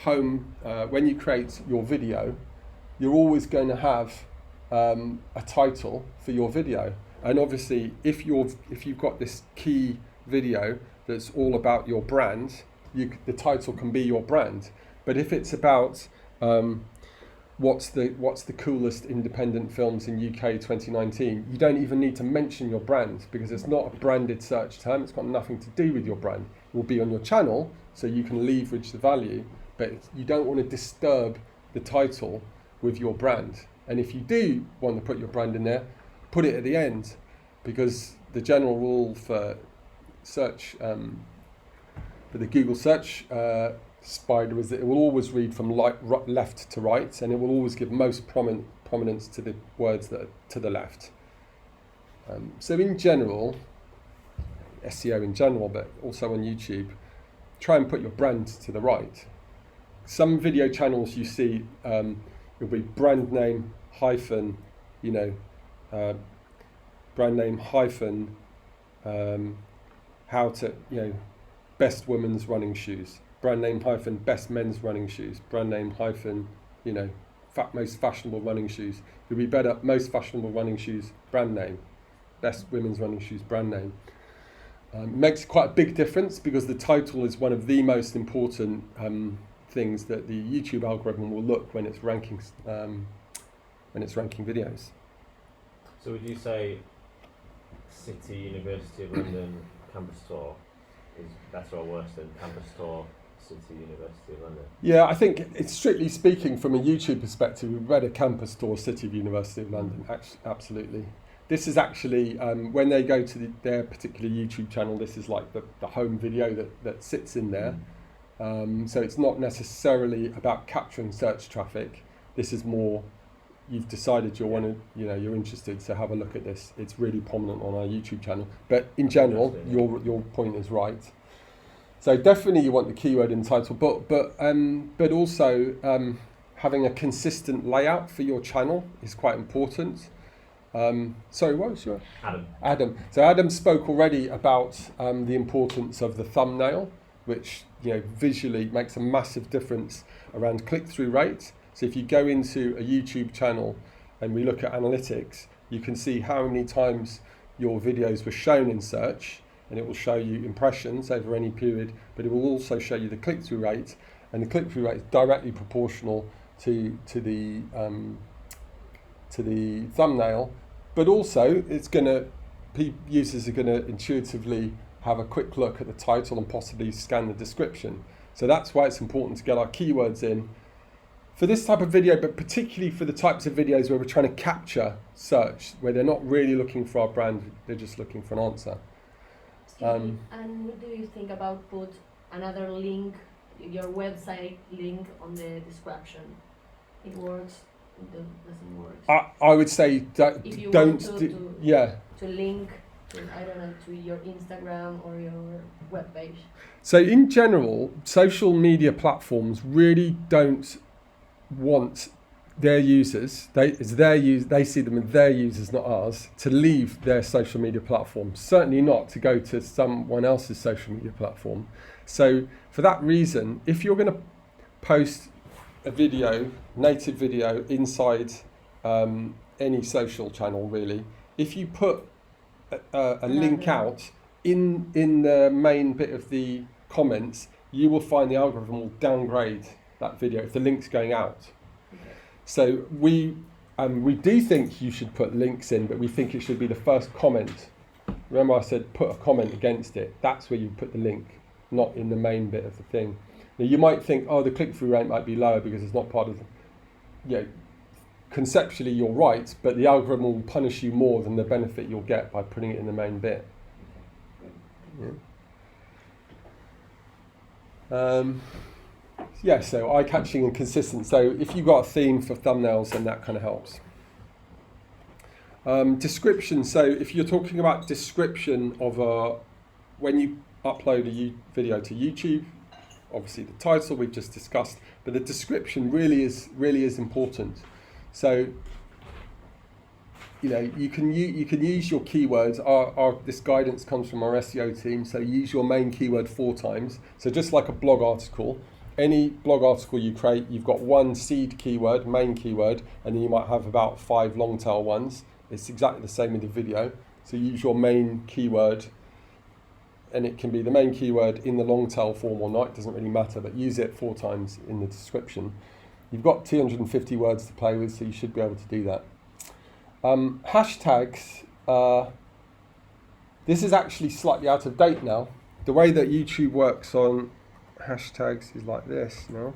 home, when you create your video, you're always going to have a title for your video. And obviously, if you've got this key video that's all about your brand, the title can be your brand. But if it's about what's the coolest independent films in UK 2019, you don't even need to mention your brand, because it's not a branded search term. It's got nothing to do with your brand. It will be on your channel, so you can leverage the value, but you don't want to disturb the title with your brand. And if you do want to put your brand in there, put it at the end, because the general rule for search for the Google search spider is that it will always read from left to right, and it will always give most prominence to the words that are to the left. So in general, SEO in general, but also on YouTube, try and put your brand to the right. Some video channels you see will be brand name hyphen, brand name hyphen, how to, best women's running shoes, brand name hyphen best men's running shoes, brand name hyphen, most fashionable running shoes. You'll be better, most fashionable running shoes, brand name, best women's running shoes, brand name. Makes quite a big difference because the title is one of the most important things that the YouTube algorithm will look when it's ranking videos. So would you say City, University of London, Campus Tour is better or worse than Campus Tour, City, University of London? Yeah, I think it's strictly speaking from a YouTube perspective, we've read a Campus Tour, City of University of London, absolutely. This is actually, when they go to their particular YouTube channel, this is like the home video that sits in there. So it's not necessarily about capturing search traffic. This is more, you've decided you're interested, so have a look at this. It's really prominent on our YouTube channel. But in general, your point is right. So definitely you want the keyword in the title, but also having a consistent layout for your channel is quite important. Sorry, what was your? Adam. So Adam spoke already about the importance of the thumbnail, which visually makes a massive difference around click-through rate. So if you go into a YouTube channel and we look at analytics, you can see how many times your videos were shown in search, and it will show you impressions over any period, but it will also show you the click-through rate, and the click-through rate is directly proportional to the thumbnail. But also, users are going to intuitively have a quick look at the title and possibly scan the description. So that's why it's important to get our keywords in for this type of video, but particularly for the types of videos where we're trying to capture search, where they're not really looking for our brand, they're just looking for an answer. And what do you think about put another link, your website link on the description? It works. It doesn't work. I would say to link to, to your Instagram or your webpage. So in general, social media platforms really don't want their users, they see them as their users, not ours, to leave their social media platform. Certainly not to go to someone else's social media platform. So for that reason, if you're going to post a video, native video inside any social channel really, if you put a link out in the main bit of the comments, you will find the algorithm will downgrade that video if the link's going out. Okay. So we do think you should put links in, but we think it should be the first comment. Remember I said put a comment against it. That's where you put the link, not in the main bit of the thing. Now you might think, the click-through rate might be lower because it's not part of the, conceptually you're right, but the algorithm will punish you more than the benefit you'll get by putting it in the main bit. Yeah. So eye-catching and consistent. So if you've got a theme for thumbnails, then that kind of helps. Description. So if you're talking about description of when you upload a video to YouTube, obviously the title we've just discussed, but the description really is important. So you can use your keywords. This guidance comes from our SEO team. So use your main keyword 4 times. So just like a blog article, any blog article you create, you've got one seed keyword, main keyword, and then you might have about 5 long tail ones. It's exactly the same with the video. So use your main keyword, and it can be the main keyword in the long tail form or not, it doesn't really matter, but use it 4 times in the description. You've got 250 words to play with, so you should be able to do that. Hashtags, this is actually slightly out of date now. The way that YouTube works on hashtags is like this now.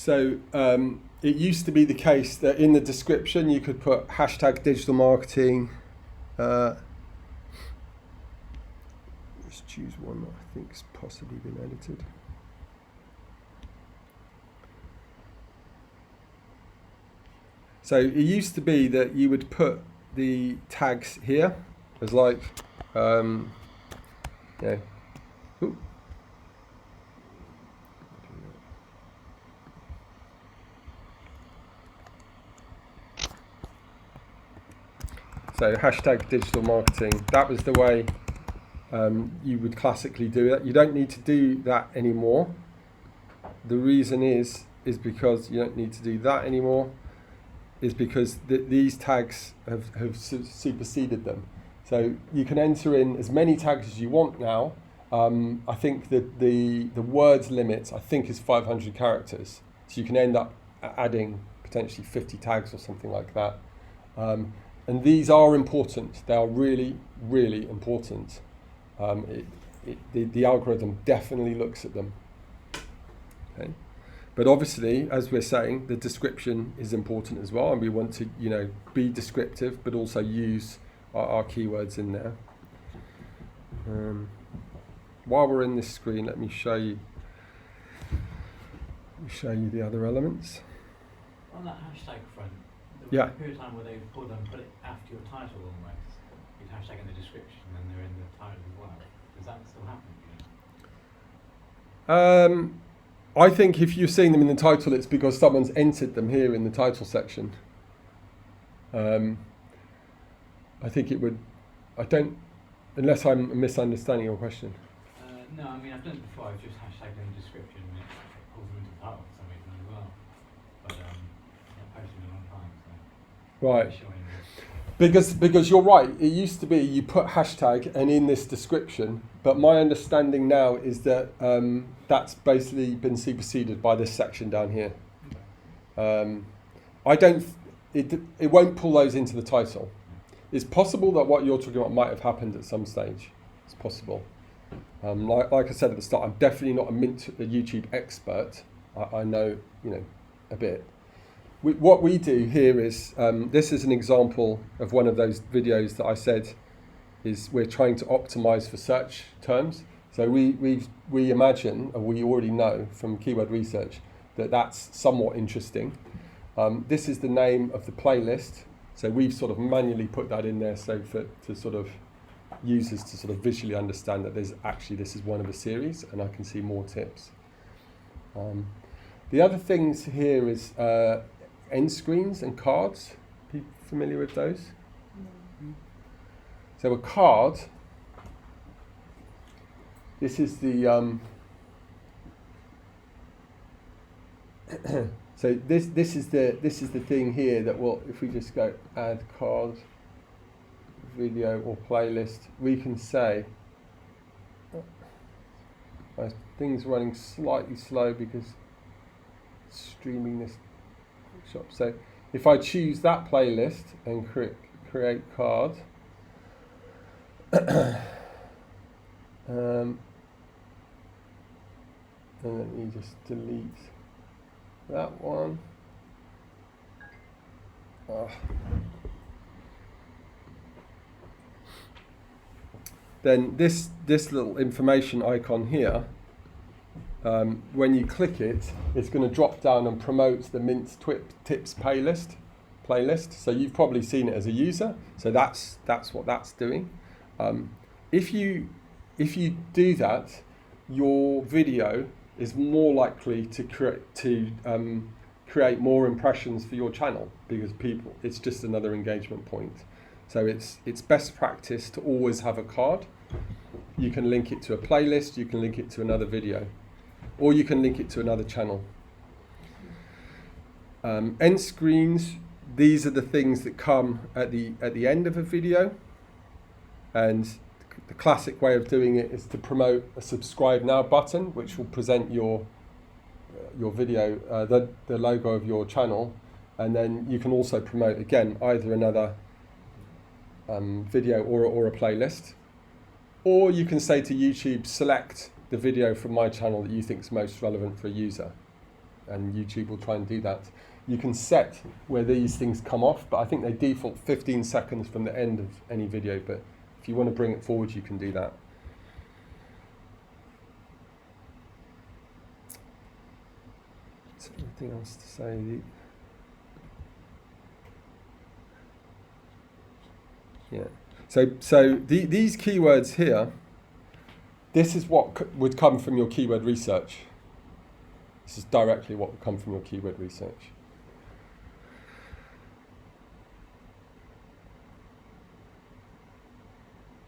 So it used to be the case that in the description you could put hashtag digital marketing. Let's choose one that I think's possibly been edited. So it used to be that you would put the tags here as like, yeah. Ooh. So hashtag digital marketing, that was the way you would classically do it. You don't need to do that anymore. The reason is because you don't need to do that anymore, is because these tags have superseded them. So you can enter in as many tags as you want now. I think that the words limit, I think, is 500 characters. So you can end up adding potentially 50 tags or something like that. And these are important. They are really, really important. The algorithm definitely looks at them. Okay. But obviously, as we're saying, the description is important as well, and we want to, be descriptive, but also use our keywords in there. While we're in this screen, let me show you the other elements. On that hashtag front, there was Yeah. a period of time where they put it after your title almost. You'd hashtag in the description and they're in the title as well. Does that still happen? I think if you're seeing them in the title, it's because someone's entered them here in the title section. I think it would. I don't, unless I'm misunderstanding your question. No, I mean I've done it before. I've just hashtagged in the description and it pulls them into the title for some reason as well. But I've posted in a long time, so. Right. Because you're right. It used to be you put hashtag and in this description, but my understanding now is that that's basically been superseded by this section down here. I don't. It won't pull those into the title. It's possible that what you're talking about might have happened at some stage. It's possible. Like I said at the start, I'm definitely not a YouTube expert. I know, a bit. What we do here is, this is an example of one of those videos that I said is we're trying to optimize for search terms. So we imagine, or we already know from keyword research, that that's somewhat interesting. This is the name of the playlist. So we've sort of manually put that in there so to sort of users to sort of visually understand that this is one of a series, and I can see more tips. The other things here is end screens and cards. People familiar with those? So a card. This is the. So this is the thing here that will, if we just go add card, video or playlist, we can say my thing's running slightly slow because it's streaming this shop. So if I choose that playlist and create card, and let me just delete that one. Then this little information icon here, when you click it, it's going to drop down and promote the MintTwist playlist. So you've probably seen it as a user. So that's what that's doing. If you do that, your video is more likely to create more impressions for your channel because it's just another engagement point. So it's best practice to always have a card. You can link it to a playlist, you can link it to another video, or you can link it to another channel. End screens, these are the things that come at the end of a video, and the classic way of doing it is to promote a subscribe now button, which will present your video, the logo of your channel, and then you can also promote again either another video or a playlist, or you can say to YouTube, select the video from my channel that you think is most relevant for a user. and YouTube will try and do that. You can set where these things come off, but I think they default 15 seconds from the end of any video, but if you want to bring it forward, you can do that. Is there anything else to say? Yeah. So these keywords here, this is what would come from your keyword research. This is directly what would come from your keyword research.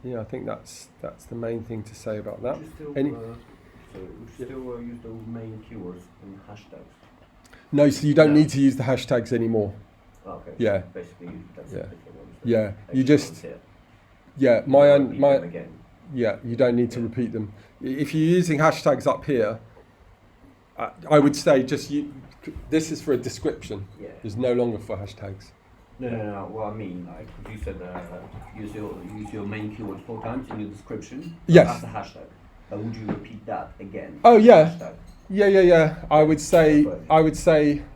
Yeah, I think that's the main thing to say about that. Would you still, Any? would you still use those main keywords and hashtags? No, so you don't No. need to use the hashtags anymore. Okay. Yeah. So basically, that's Yeah. a different one. So Yeah, you actually just ones here. yeah, You don't repeat my them again. yeah, you don't need to Yeah. repeat them. If you're using hashtags up here, I would say this is for a description. Yeah. It's no longer for hashtags. No. Well, I mean, like you said, use your main keyword 4 times in your description. Yes. As a hashtag. Would you repeat that again? Oh, yeah. Hashtag? Yeah. I would say.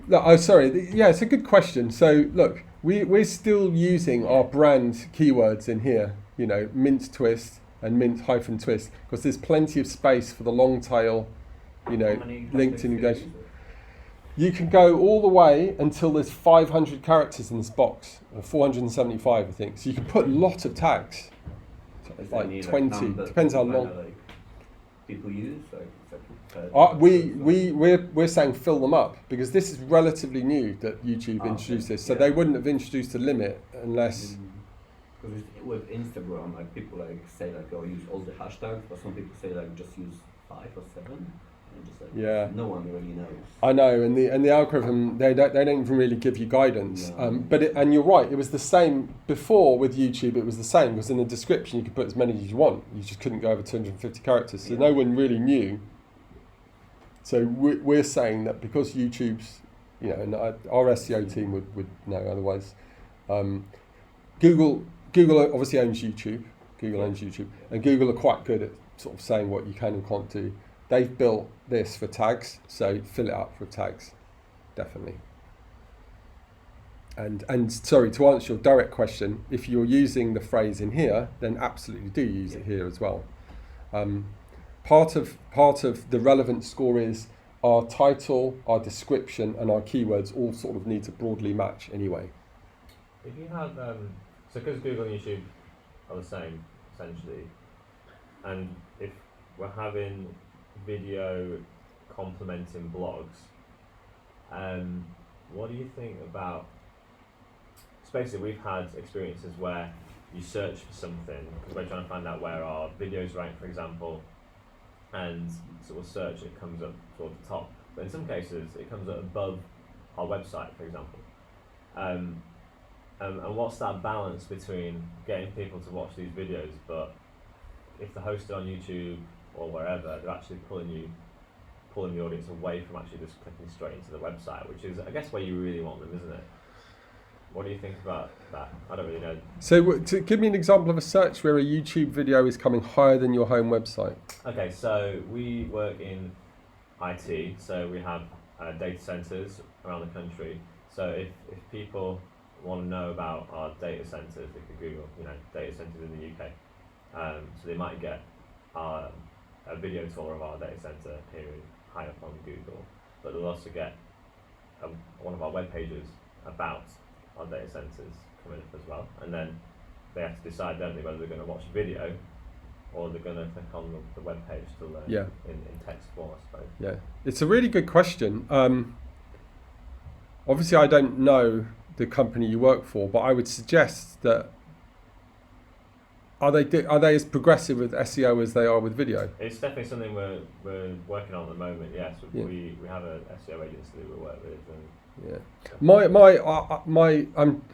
Look, oh, sorry. Yeah, it's a good question. So look, we're still using our brand keywords in here. You know, MintTwist and Mint-Twist, because there's plenty of space for the long tail. You know, How many LinkedIn hashtags do you engagement. use? You can go all the way until there's 500 characters in this box, or 475, I think. So you can put a lot of tags, Is there like any, 20. number Depends how kinda long. like people use? Like, We're saying fill them up, because this is relatively new that YouTube introduced this. So yeah. they wouldn't have introduced a limit unless. Because with Instagram, like people like say like, oh, use all the hashtags, but some people say like just use 5 or 7. And just like, Yeah. no one really knows. I know, and the algorithm they don't even really give you guidance. No. And you're right, it was the same before with YouTube. It was the same, because in the description you could put as many as you want. You just couldn't go over 250 characters. So Yeah. no one really knew. So we're saying that because YouTube's, you know, and our SEO team would know otherwise. Google obviously owns YouTube. Google owns YouTube, and Google are quite good at sort of saying what you can and can't do. They've built this for tags, so fill it up with tags, definitely. And sorry, to answer your direct question, if you're using the phrase in here, then absolutely do use it here as well. Part of the relevant score is our title, our description, and our keywords all sort of need to broadly match anyway. If you have, so because Google and YouTube are the same, essentially, and if we're having video complementing blogs, what do you think about, so basically we've had experiences where you search for something, because we're trying to find out where our videos rank, for example, and so we'll search, it comes up toward the top, but in some cases it comes up above our website, for example. And what's that balance between getting people to watch these videos, but if they're hosted on YouTube or wherever, they're actually pulling the audience away from actually just clicking straight into the website, which is, I guess, where you really want them, isn't it? What do you think about that? I don't really know. So to give me an example of a search where a YouTube video is coming higher than your home website. Okay, so we work in IT, so we have data centers around the country. So if people want to know about our data centers, they could Google, data centers in the UK. So they might get a video tour of our data center appearing high up on Google, but they'll also get one of our web pages about our data centers coming up as well. And then they have to decide, don't they, whether they're going to watch a video or they're going to click on the web page to learn in text form, I suppose. Yeah, it's a really good question. Obviously, I don't know the company you work for, but I would suggest that are they as progressive with SEO as they are with video? It's definitely something we're working on at the moment. Yes, we have a SEO agency that we work with.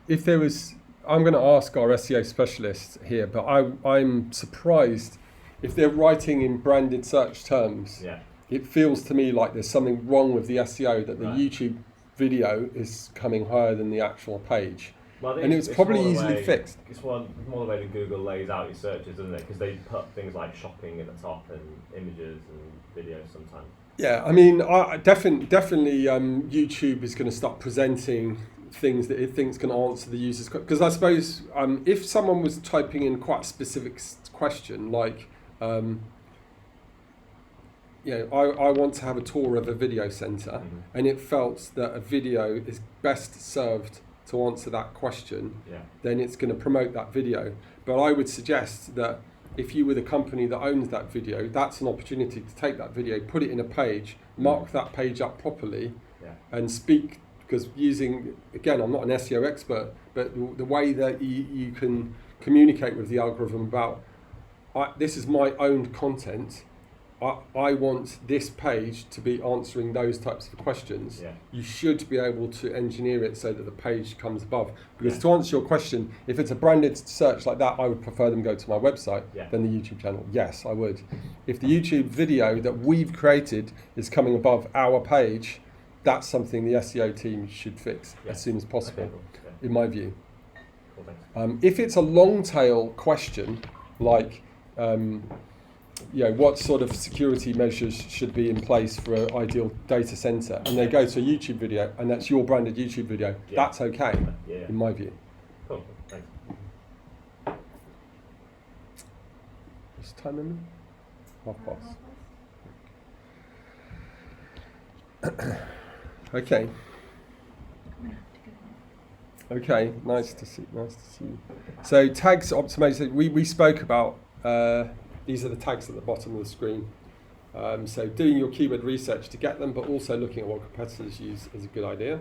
If there was, I'm going to ask our SEO specialist here, but I'm surprised if they're writing in branded search terms. Yeah. It feels to me like there's something wrong with the SEO, that the Right. YouTube video is coming higher than the actual page. Well, I think and it's probably more the easily way, fixed. It's more the way that Google lays out your searches, isn't it? Because they put things like shopping at the top and images and videos sometimes. Yeah, I mean, definitely YouTube is going to start presenting things that it thinks can answer the user's question. Because I suppose if someone was typing in quite a specific question, like, I want to have a tour of a video center, and it felt that a video is best served to answer that question, then it's going to promote that video. But I would suggest that if you were the company that owns that video, that's an opportunity to take that video, put it in a page, mark that page up properly, and speak, because again, I'm not an SEO expert, but the way that you can communicate with the algorithm about, this is my own content, I want this page to be answering those types of questions. You should be able to engineer it so that the page comes above. Because to answer your question, if it's a branded search like that, I would prefer them go to my website than the YouTube channel. Yes, I would. If the YouTube video that we've created is coming above our page, that's something the SEO team should fix as soon as possible, in my view. If it's a long tail question, like, what sort of security measures should be in place for an ideal data center, and they go to a YouTube video, and that's your branded YouTube video, that's okay, in my view. Cool, thanks. What's the time limit? 1:30. Okay. Okay, nice to see you. So tags optimization, we spoke about, these are the tags at the bottom of the screen. So doing your keyword research to get them, but also looking at what competitors use is a good idea.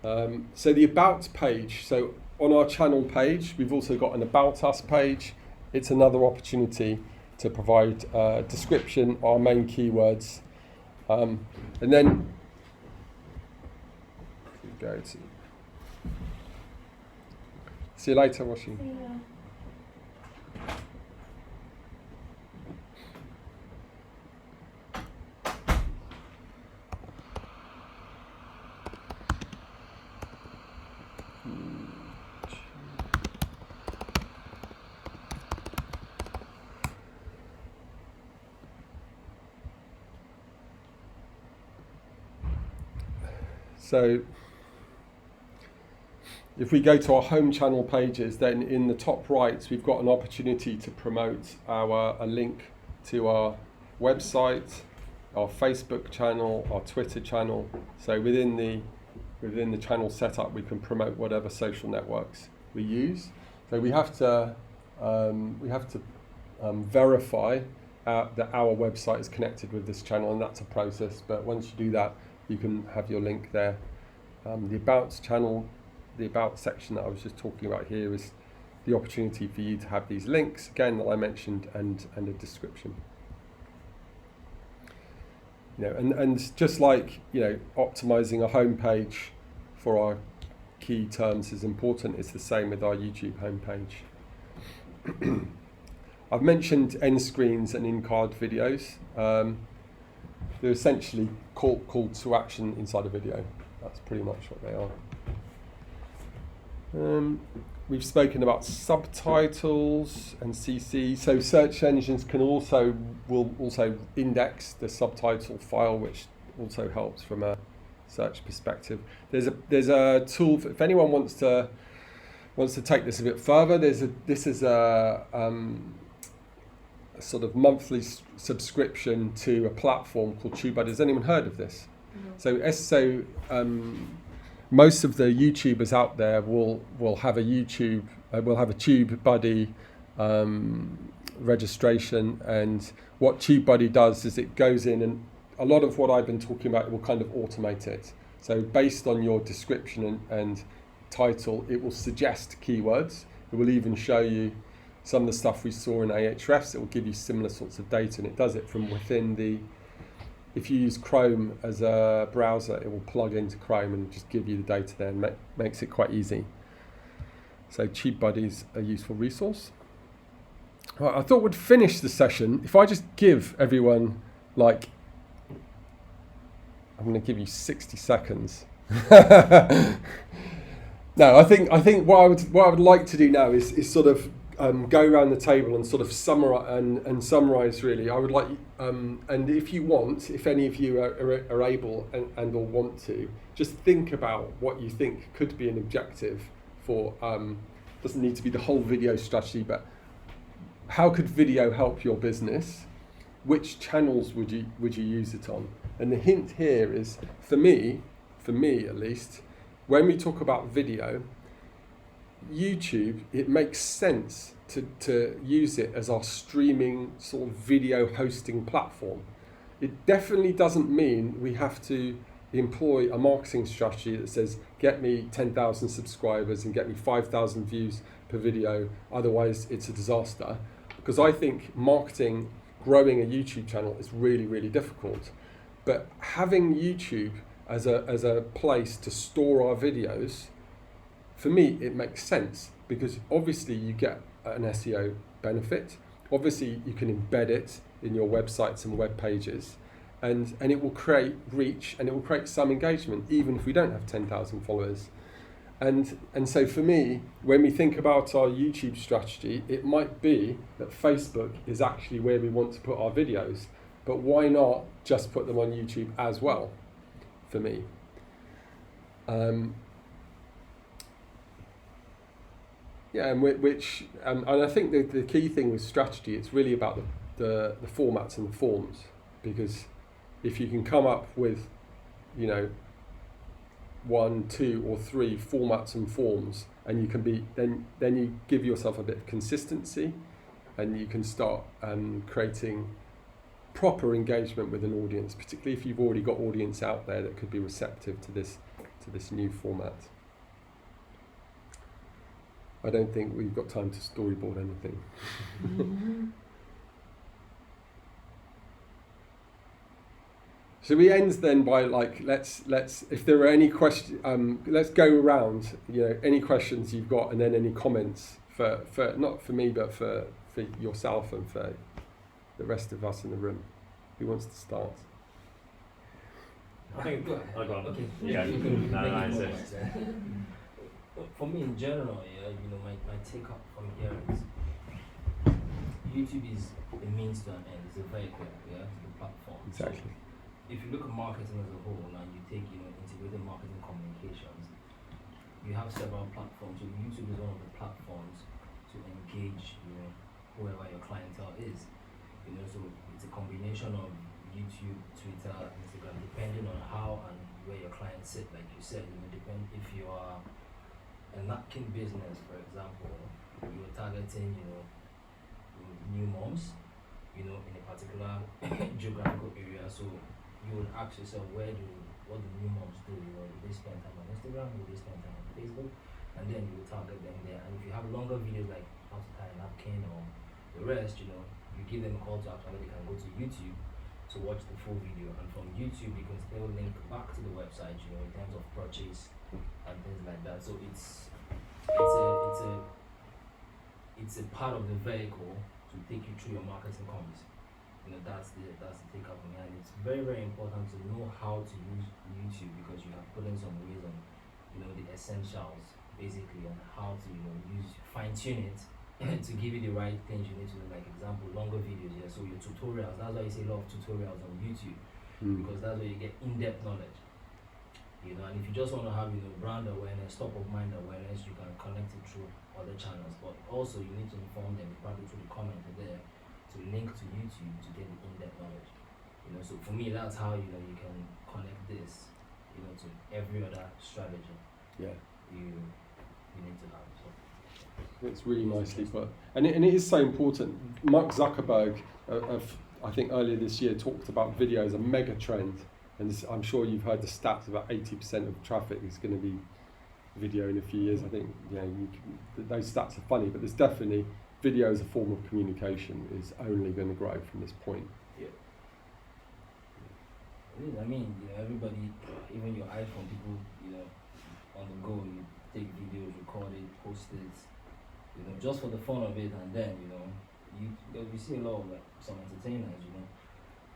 So the about page, so on our channel page, we've also got an about us page. It's another opportunity to provide description, our main keywords. And then we go to, see you later, Washi. So if we go to our home channel pages, then in the top right, we've got an opportunity to promote a link to our website, our Facebook channel, our Twitter channel. So within the channel setup, we can promote whatever social networks we use. So we have to verify that our website is connected with this channel, and that's a process. But once you do that, you can have your link there. The About channel, the About section that I was just talking about here is the opportunity for you to have these links, again, that I mentioned, and a description. And just like, optimizing a homepage for our key terms is important, it's the same with our YouTube homepage. I've mentioned end screens and in-card videos. They're essentially call to action inside a video. That's pretty much what they are. We've spoken about subtitles and CC. So search engines will also index the subtitle file, which also helps from a search perspective. There's a tool if anyone wants to take this a bit further. This is a sort of monthly subscription to a platform called TubeBuddy. Has anyone heard of this? No. So most of the YouTubers out there will have a TubeBuddy registration, and what TubeBuddy does is it goes in, and a lot of what I've been talking about, it will kind of automate it. So based on your description and title, it will suggest keywords. It will even show you some of the stuff we saw in Ahrefs. It will give you similar sorts of data, and it does it from within if you use Chrome as a browser, it will plug into Chrome and just give you the data there, and makes it quite easy. So TubeBuddy is a useful resource. Right, I thought we'd finish the session if I just give everyone, I'm going to give you 60 seconds. No, I think what I would like to do now is sort of go around the table and sort of summarize really. I would like, and if you want, if any of you are able and or want to, just think about what you think could be an objective for, doesn't need to be the whole video strategy, but how could video help your business? Which channels would you use it on? And the hint here is, for me at least, when we talk about video, YouTube, it makes sense to use it as our streaming sort of video hosting platform. It definitely doesn't mean we have to employ a marketing strategy that says, get me 10,000 subscribers and get me 5,000 views per video, otherwise it's a disaster. Because I think marketing, growing a YouTube channel is really, really difficult. But having YouTube as a place to store our videos, for me, it makes sense, because obviously you get an SEO benefit. Obviously you can embed it in your websites and web pages, and it will create reach and it will create some engagement, even if we don't have 10,000 followers. And so for me, when we think about our YouTube strategy, it might be that Facebook is actually where we want to put our videos, but why not just put them on YouTube as well, for me? Yeah, and and I think the key thing with strategy, it's really about the formats and the forms, because if you can come up with, 1, 2, or 3 formats and forms, and you can be then you give yourself a bit of consistency, and you can start creating proper engagement with an audience, particularly if you've already got audience out there that could be receptive to this new format. I don't think we've got time to storyboard anything. So we end then by let's if there are any questions, let's go around, any questions you've got, and then any comments for not for me but for yourself and for the rest of us in the room. Who wants to start? I think. Oh, go on. Okay. Yeah. No, For me in general, my take up from here is YouTube is a means to an end. It's a vehicle, to the platform. Exactly. So if you look at marketing as a whole and you take, integrated marketing communications, you have several platforms. So YouTube is one of the platforms to engage, whoever your clientele is. So it's a combination of YouTube, Twitter, Instagram, depending on how and where your clients sit. Like you said, depend if you are a napkin business, for example, you're targeting, new moms, in a particular geographical area. So you would ask yourself, what do new moms do? Do they spend time on Instagram? Do they spend time on Facebook? And then you would target them there. And if you have longer videos like how to tie a napkin or the rest, you give them a call to action, they can go to YouTube to watch the full video. And from YouTube, you can still link back to the website, in terms of purchase and things like that. So it's a part of the vehicle to take you through your marketing comms. That's the take up from me. And it's very, very important to know how to use YouTube, because you have put in some ways on, the essentials basically on how to, fine tune it to give you the right things you need to do. Like example, longer videos. Yeah. So your tutorials. That's why you see a lot of tutorials on YouTube, because that's where you get in-depth knowledge. And if you just want to have, brand awareness, top of mind awareness, you can connect it through other channels. But also you need to inform them, probably through the comment there, to link to YouTube to get the in-depth knowledge. So for me, that's how you can connect this, to every other strategy. Yeah. You need to have. So it's really nicely put, and it is so important. Mark Zuckerberg, I think earlier this year, talked about video as a mega trend. And I'm sure you've heard the stats, about 80% of traffic is going to be video in a few years. I think those stats are funny, but there's definitely video as a form of communication is only going to grow from this point. Yeah. It is. I mean, everybody, even your iPhone, people, on the go, you take videos, record it, post it, just for the fun of it, and then, we see a lot of some entertainers,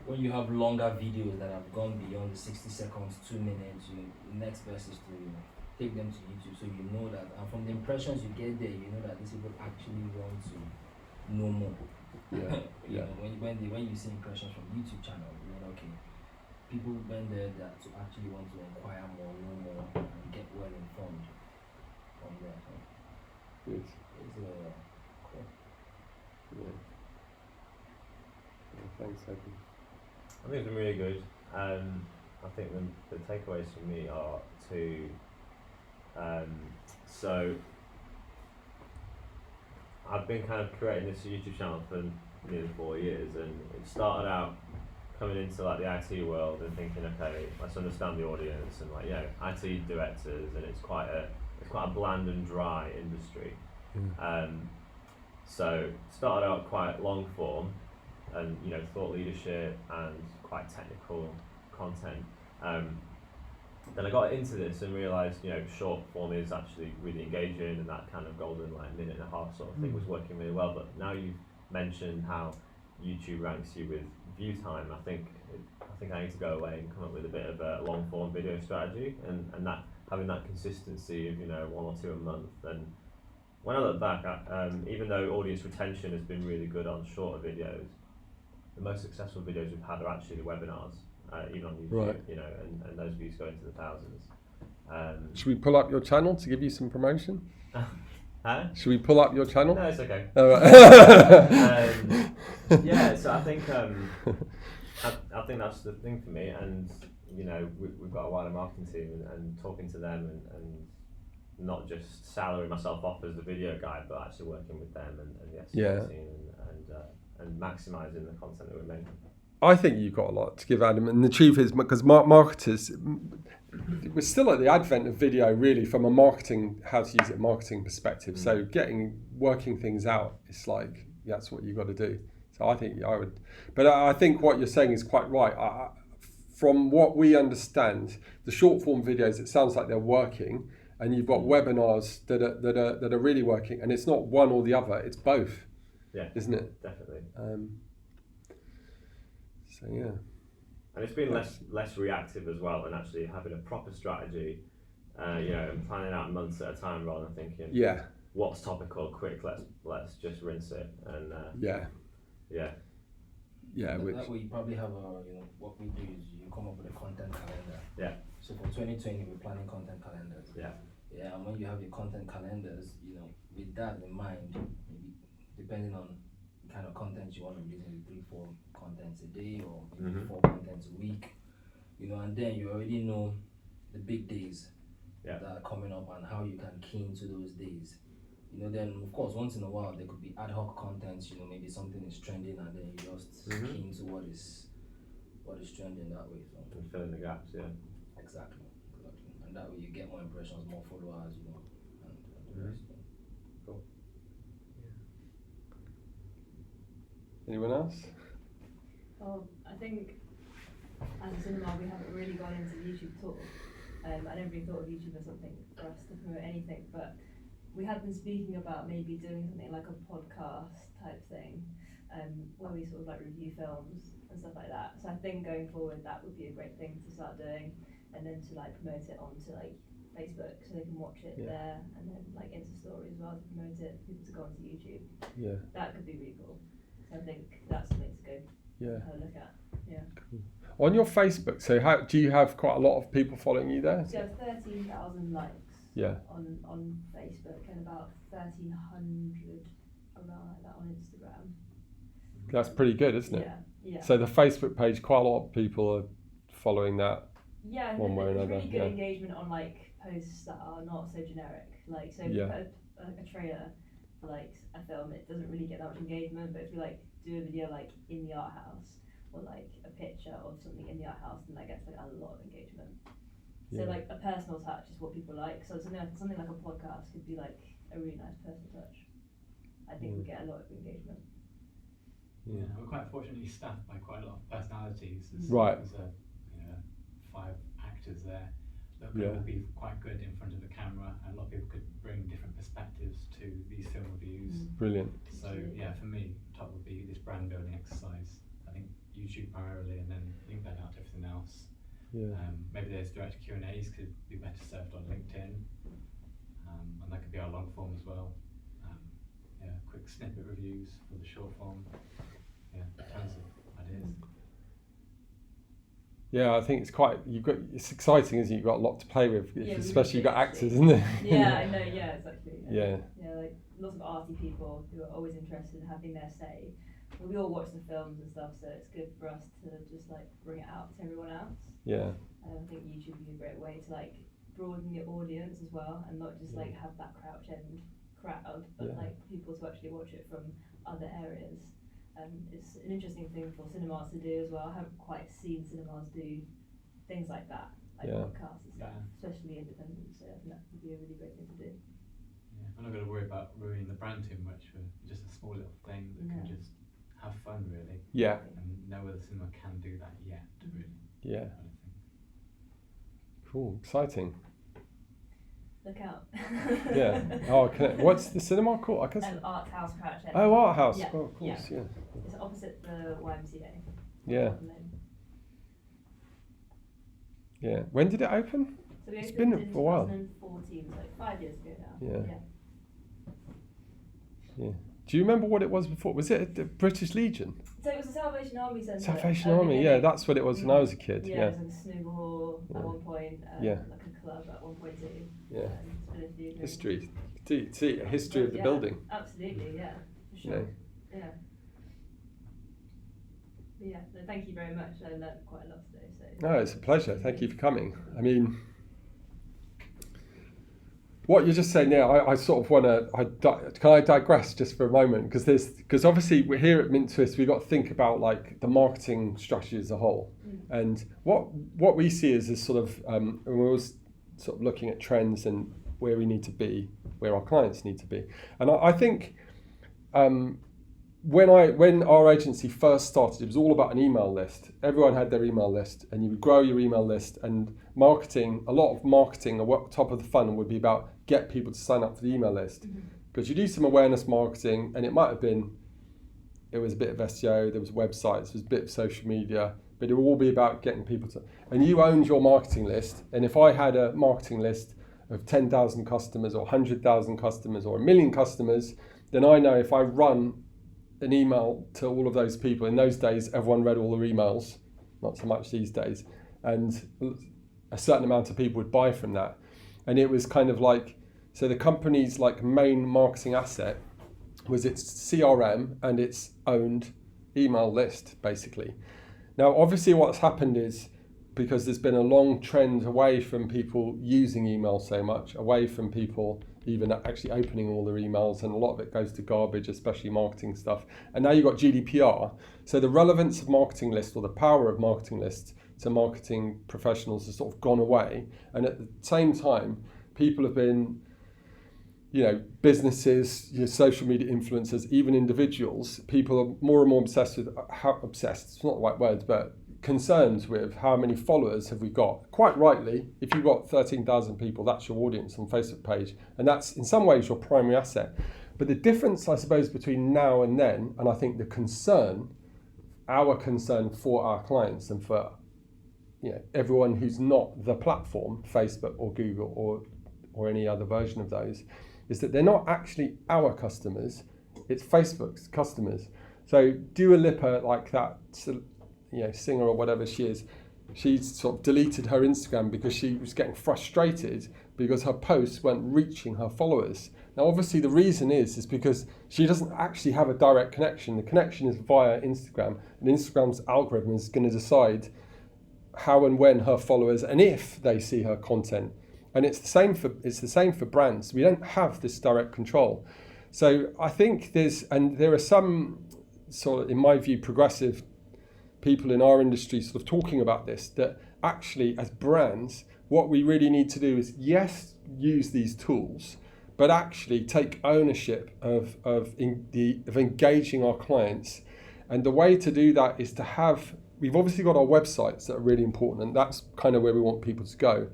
when you have longer videos that have gone beyond the 60 seconds, 2 minutes, the next best is to take them to YouTube, so you know that, and from the impressions you get there, you know that these people actually want to know more. Yeah. You Yeah. know, when you see impressions from YouTube channel, you know, okay, people went there that to actually want to inquire more, know more, and get well informed from there. So Good. it's cool. Yeah. Yeah, thanks, Eddie. I think it's been really good. I think the takeaways for me are two. So I've been kind of creating this YouTube channel for nearly 4 years, and it started out coming into like the IT world and thinking, okay, let's understand the audience, and like, IT directors, and it's quite a bland and dry industry. So started out quite long form, and thought leadership and quite technical content. Then I got into this and realised, short form is actually really engaging, and that kind of golden minute and a half sort of thing was working really well. But now you've mentioned how YouTube ranks you with view time. I think I need to go away and come up with a bit of a long form video strategy, and that having that consistency of 1 or 2 a month. And when I look back at, even though audience retention has been really good on shorter videos, the most successful videos we've had are actually the webinars, even on YouTube, Right. And those views go into the thousands. Should we pull up your channel to give you some promotion? Huh? Should we pull up your channel? No, it's okay. Oh, right. So I think I think that's the thing for me, and we've got a wider marketing team, and talking to them, and not just salary myself off as the video guy, but actually working with them and the SEO team and maximising the content that we're making. I think you've got a lot to give Adam, and the truth is, because marketers, we're still at the advent of video, really, from a how to use it marketing perspective. So working things out, it's like, that's what you've got to do. So I think I would, but I think what you're saying is quite right. From what we understand, the short form videos, it sounds like they're working, and you've got webinars that are really working, and it's not one or the other, it's both. Yeah, isn't it? Definitely. So yeah. And it's been less reactive as well, and actually having a proper strategy, and planning out months at a time rather than thinking, what's topical, quick, let's just rinse it, and that way you probably have what we do is you come up with a content calendar. Yeah. So for 2020 we're planning content calendars. Yeah. Yeah, and when you have your content calendars, with that in mind, maybe depending on the kind of content you want to release, maybe 3-4 contents a day, or maybe 4 contents a week, and then you already know the big days that are coming up and how you can key into those days. Then of course once in a while there could be ad hoc contents, maybe something is trending and then you just key into what is trending that way. So and fill in the gaps, Exactly. And that way you get more impressions, more followers, and the rest. Cool. Anyone else? Well, I think as a cinema we haven't really gone into YouTube at all. I never really thought of YouTube as something for us to promote anything, but we have been speaking about maybe doing something like a podcast type thing, where we sort of like review films and stuff like that. So I think going forward that would be a great thing to start doing, and then to like promote it onto like Facebook so they can watch it there, and then like Insta story as well to promote it for people to go onto YouTube. Yeah. That could be really cool. So I think that's something to go look at. Yeah. Cool. On your Facebook, so do you have quite a lot of people following you there? So 13,000 likes. Yeah. On Facebook, and about 1,300 around like that on Instagram. That's pretty good, isn't it? Yeah. So the Facebook page, quite a lot of people are following that. Yeah, one way or another. Really good engagement on like posts that are not so generic. Like, so if you put a trailer for like a film, it doesn't really get that much engagement. But if you like do a video like in the art house, or like a picture of something in the art house, then that gets like a lot of engagement. So like a personal touch is what people like. So something like a podcast could be like a really nice personal touch. I think we get a lot of engagement. Yeah, we're quite fortunately staffed by quite a lot of personalities. There's 5 actors there that could all be quite good in front of the camera, and a lot of people could bring different perspectives to these film reviews. Brilliant. So for me, top would be this brand building exercise. I think YouTube primarily, and then link that out to everything else. Maybe those direct Q&As could be better served on LinkedIn, and that could be our long form as well. Quick snippet reviews for the short form. Tons of ideas. Yeah, I think it's exciting, isn't it? You've got a lot to play with, especially you've got actors, actually. isn't it? Yeah, I know, yeah, exactly. Yeah. Like lots of arty people who are always interested in having their say. But we all watch the films and stuff, so it's good for us to just like bring it out to everyone else. Yeah. And I think YouTube would be a great way to like broaden your audience as well, and not just like have that crouch end crowd, but like people to actually watch it from other areas. It's an interesting thing for cinemas to do as well. I haven't quite seen cinemas do things like that, like podcasts and stuff, especially independent. So I think that would be a really great thing to do. Yeah, I'm not going to worry about ruining the brand too much for just a small little thing that can just have fun, really. Yeah. And no other cinema can do that yet, really. Yeah. Cool, exciting. Look out. Yeah. Oh, what's the cinema called? Art House Crouch End. Oh, Art House. Yeah. Oh, of course. Yeah. It's opposite the YMCA. Yeah. Yeah. When did it open? So we It's opened been in for a while. 2014, so like 5 years ago now. Yeah. Yeah. Do you remember what it was before? Was it the British Legion? So it was the Salvation Army Centre. Salvation Army, yeah, that's what it was when I was a kid. Yeah, it was like a snooker hall at one point, like a club at one point too. Yeah. History. See, a history of the building. Absolutely, yeah, for sure. Yeah. Yeah, no, thank you very much. I learned quite a lot today. So. No, it's a pleasure. Thank you for coming. I mean, what you're just saying now, I sort of want to. Can I digress just for a moment? Because obviously we're here at MintTwist. We've got to think about like the marketing strategy as a whole, and what we see is sort of, and we're always sort of looking at trends and where we need to be, where our clients need to be, and I think. When our agency first started, it was all about an email list. Everyone had their email list, and you would grow your email list. And marketing, a lot of marketing, at top of the funnel would be about get people to sign up for the email list. Because you do some awareness marketing, and it was a bit of SEO, there was websites, there was a bit of social media, but it would all be about getting people to. And you owned your marketing list. And if I had a marketing list of 10,000 customers, or 100,000 customers, or 1 million customers, then I know if I run an email to all of those people. In those days, everyone read all their emails, not so much these days, and a certain amount of people would buy from that. And it was kind of like, so the company's like main marketing asset was its CRM and its owned email list, basically. Now, obviously what's happened is, because there's been a long trend away from people using email so much, away from people even actually opening all their emails, and a lot of it goes to garbage, especially marketing stuff. And now you've got GDPR. So the relevance of marketing lists, or the power of marketing lists to marketing professionals, has sort of gone away. And at the same time, people have been, businesses, social media influencers, even individuals, people are more and more obsessed with, it's not the right word, but concerned with how many followers have we got. Quite rightly, if you've got 13,000 people, that's your audience on Facebook page, and that's in some ways your primary asset. But the difference, I suppose, between now and then, and I think our concern for our clients and for everyone who's not the platform, Facebook or Google or any other version of those, is that they're not actually our customers, it's Facebook's customers. So Dua Lipa, like that singer or whatever she is, she's sort of deleted her Instagram because she was getting frustrated because her posts weren't reaching her followers. Now, obviously, the reason is because she doesn't actually have a direct connection. The connection is via Instagram, and Instagram's algorithm is going to decide how and when her followers, and if they see her content. And it's the same for brands. We don't have this direct control. So I think there are some sort of, in my view, progressive people in our industry sort of talking about this, that actually as brands, what we really need to do is, yes, use these tools, but actually take ownership of engaging our clients. And the way to do that is to we've obviously got our websites that are really important, and that's kind of where we want people to go.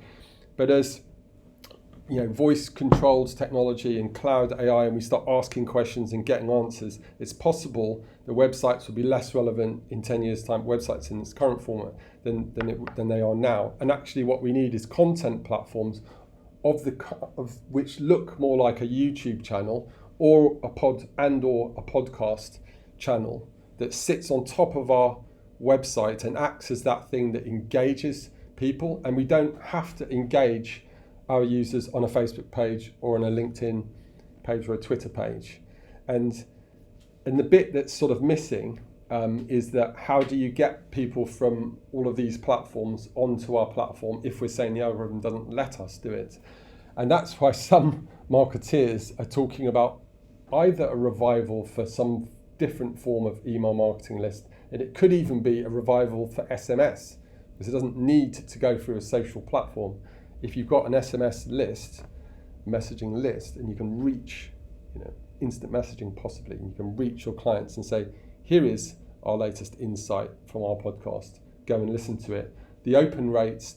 But as voice controlled technology and cloud AI, and we start asking questions and getting answers, it's possible the websites will be less relevant in 10 years' time, websites in its current format, than they are now. And actually what we need is content platforms of which look more like a YouTube channel or a podcast channel that sits on top of our website and acts as that thing that engages people. And we don't have to engage our users on a Facebook page or on a LinkedIn page or a Twitter page. And the bit that's sort of missing is that how do you get people from all of these platforms onto our platform if we're saying the algorithm doesn't let us do it? And that's why some marketeers are talking about either a revival for some different form of email marketing list, and it could even be a revival for SMS, because it doesn't need to go through a social platform. If you've got an SMS list, messaging list, and you can reach, instant messaging possibly, and you can reach your clients and say, here is our latest insight from our podcast, go and listen to it. The open rates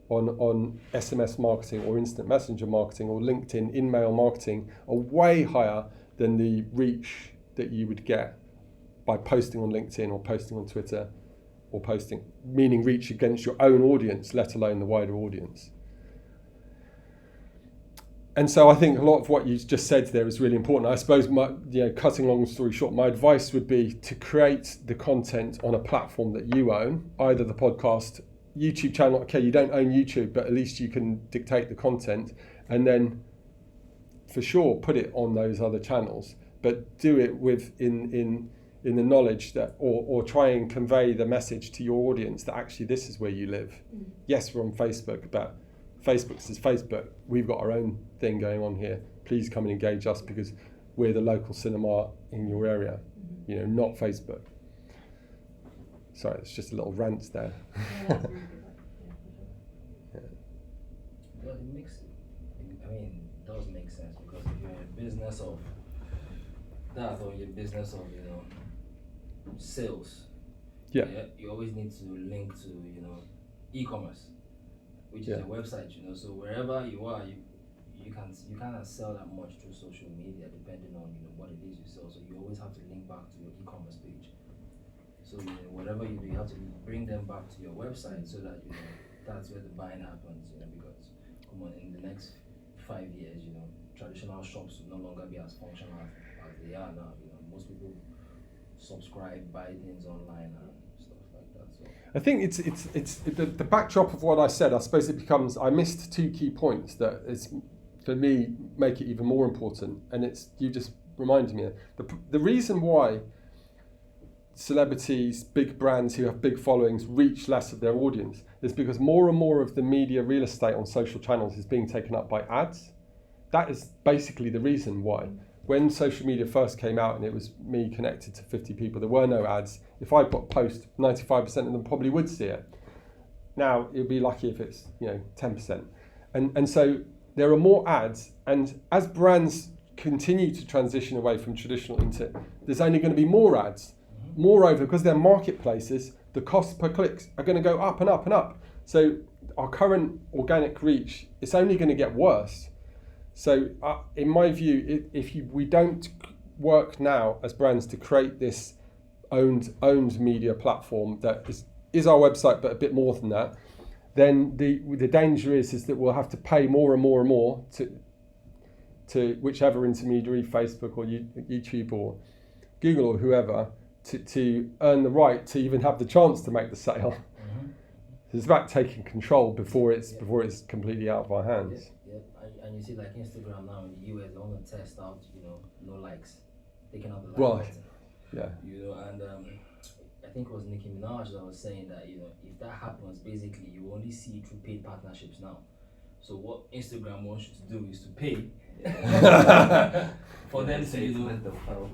on SMS marketing or instant messenger marketing or LinkedIn in-mail marketing are way higher than the reach that you would get by posting on LinkedIn or posting on Twitter, or meaning reach against your own audience, let alone the wider audience. And so I think a lot of what you just said there is really important. I suppose, cutting long story short, my advice would be to create the content on a platform that you own, either the podcast, YouTube channel. Okay, you don't own YouTube, but at least you can dictate the content, and then for sure put it on those other channels, but do it in the knowledge that, or try and convey the message to your audience that actually this is where you live. Yes, we're on Facebook, but Facebook says, Facebook, we've got our own thing going on here. Please come and engage us because we're the local cinema in your area, not Facebook. Sorry, it's just a little rant there. Well, it does make sense, because if you're in a business of that, or you're in business of, sales, you always need to link to, e-commerce, which is a website, so wherever you are, you cannot sell that much through social media, depending on, what it is you sell, so you always have to link back to your e-commerce page. So whatever you do, you have to bring them back to your website, so that that's where the buying happens. Because in the next 5 years, traditional shops will no longer be as functional as they are now. Most people subscribe, buy things online and stuff like that. So I think it's the backdrop of what I said. I suppose it becomes, I missed two key points that is, for me, make it even more important, and you just reminded me. The reason why celebrities, big brands who have big followings reach less of their audience is because more and more of the media real estate on social channels is being taken up by ads. That is basically the reason why. When social media first came out and it was me connected to 50 people, there were no ads. If I put a post, 95% of them probably would see it. Now, you'd be lucky if it's 10%. And so there are more ads, and as brands continue to transition away from traditional into, there's only going to be more ads. Moreover, because they're marketplaces, the cost per clicks are going to go up and up and up. So our current organic reach, it's only going to get worse. So in my view, we don't work now as brands to create this owned media platform that is our website, but a bit more than that, then the danger is that we'll have to pay more and more and more to whichever intermediary, Facebook or YouTube or Google or whoever, to earn the right to even have the chance to make the sale. It's about taking control before it's completely out of our hands. And you see, like Instagram now in the US, they want to test out, no likes, taking out the like Well, button. yeah. And I think it was Nicki Minaj that was saying that, if that happens, basically you only see through paid partnerships now. So what Instagram wants you to do is to pay for them to,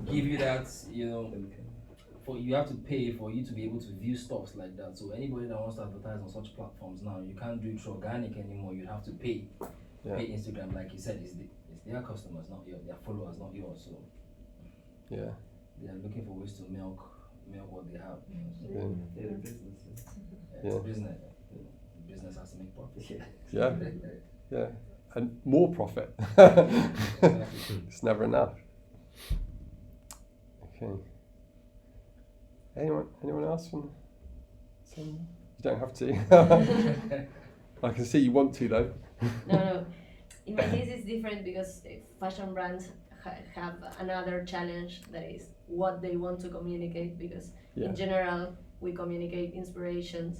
give you that, you have to pay for you to be able to view stuff like that. So anybody that wants to advertise on such platforms now, you can't do it through organic anymore. You have to pay. Pay Instagram, like you said, is their customers, not their followers, not yours. So they are looking for ways to milk what they have. They're businesses. It's a business. Business has to make profit. Yeah. and more profit. It's never enough. Okay. Anyone else from? You don't have to. I can see you want to though. No. In my case, it's different because fashion brands have another challenge, that is what they want to communicate, because in general we communicate inspirations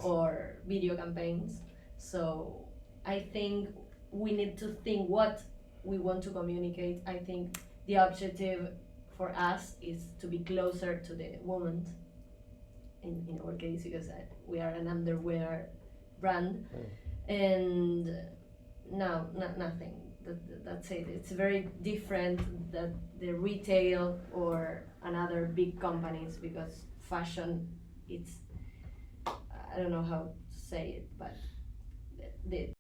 or video campaigns. So I think we need to think what we want to communicate. I think the objective for us is to be closer to the woman in our case, because we are an underwear brand. And no, nothing. That's it. It's very different than the retail or another big companies, because fashion, it's, I don't know how to say it, but the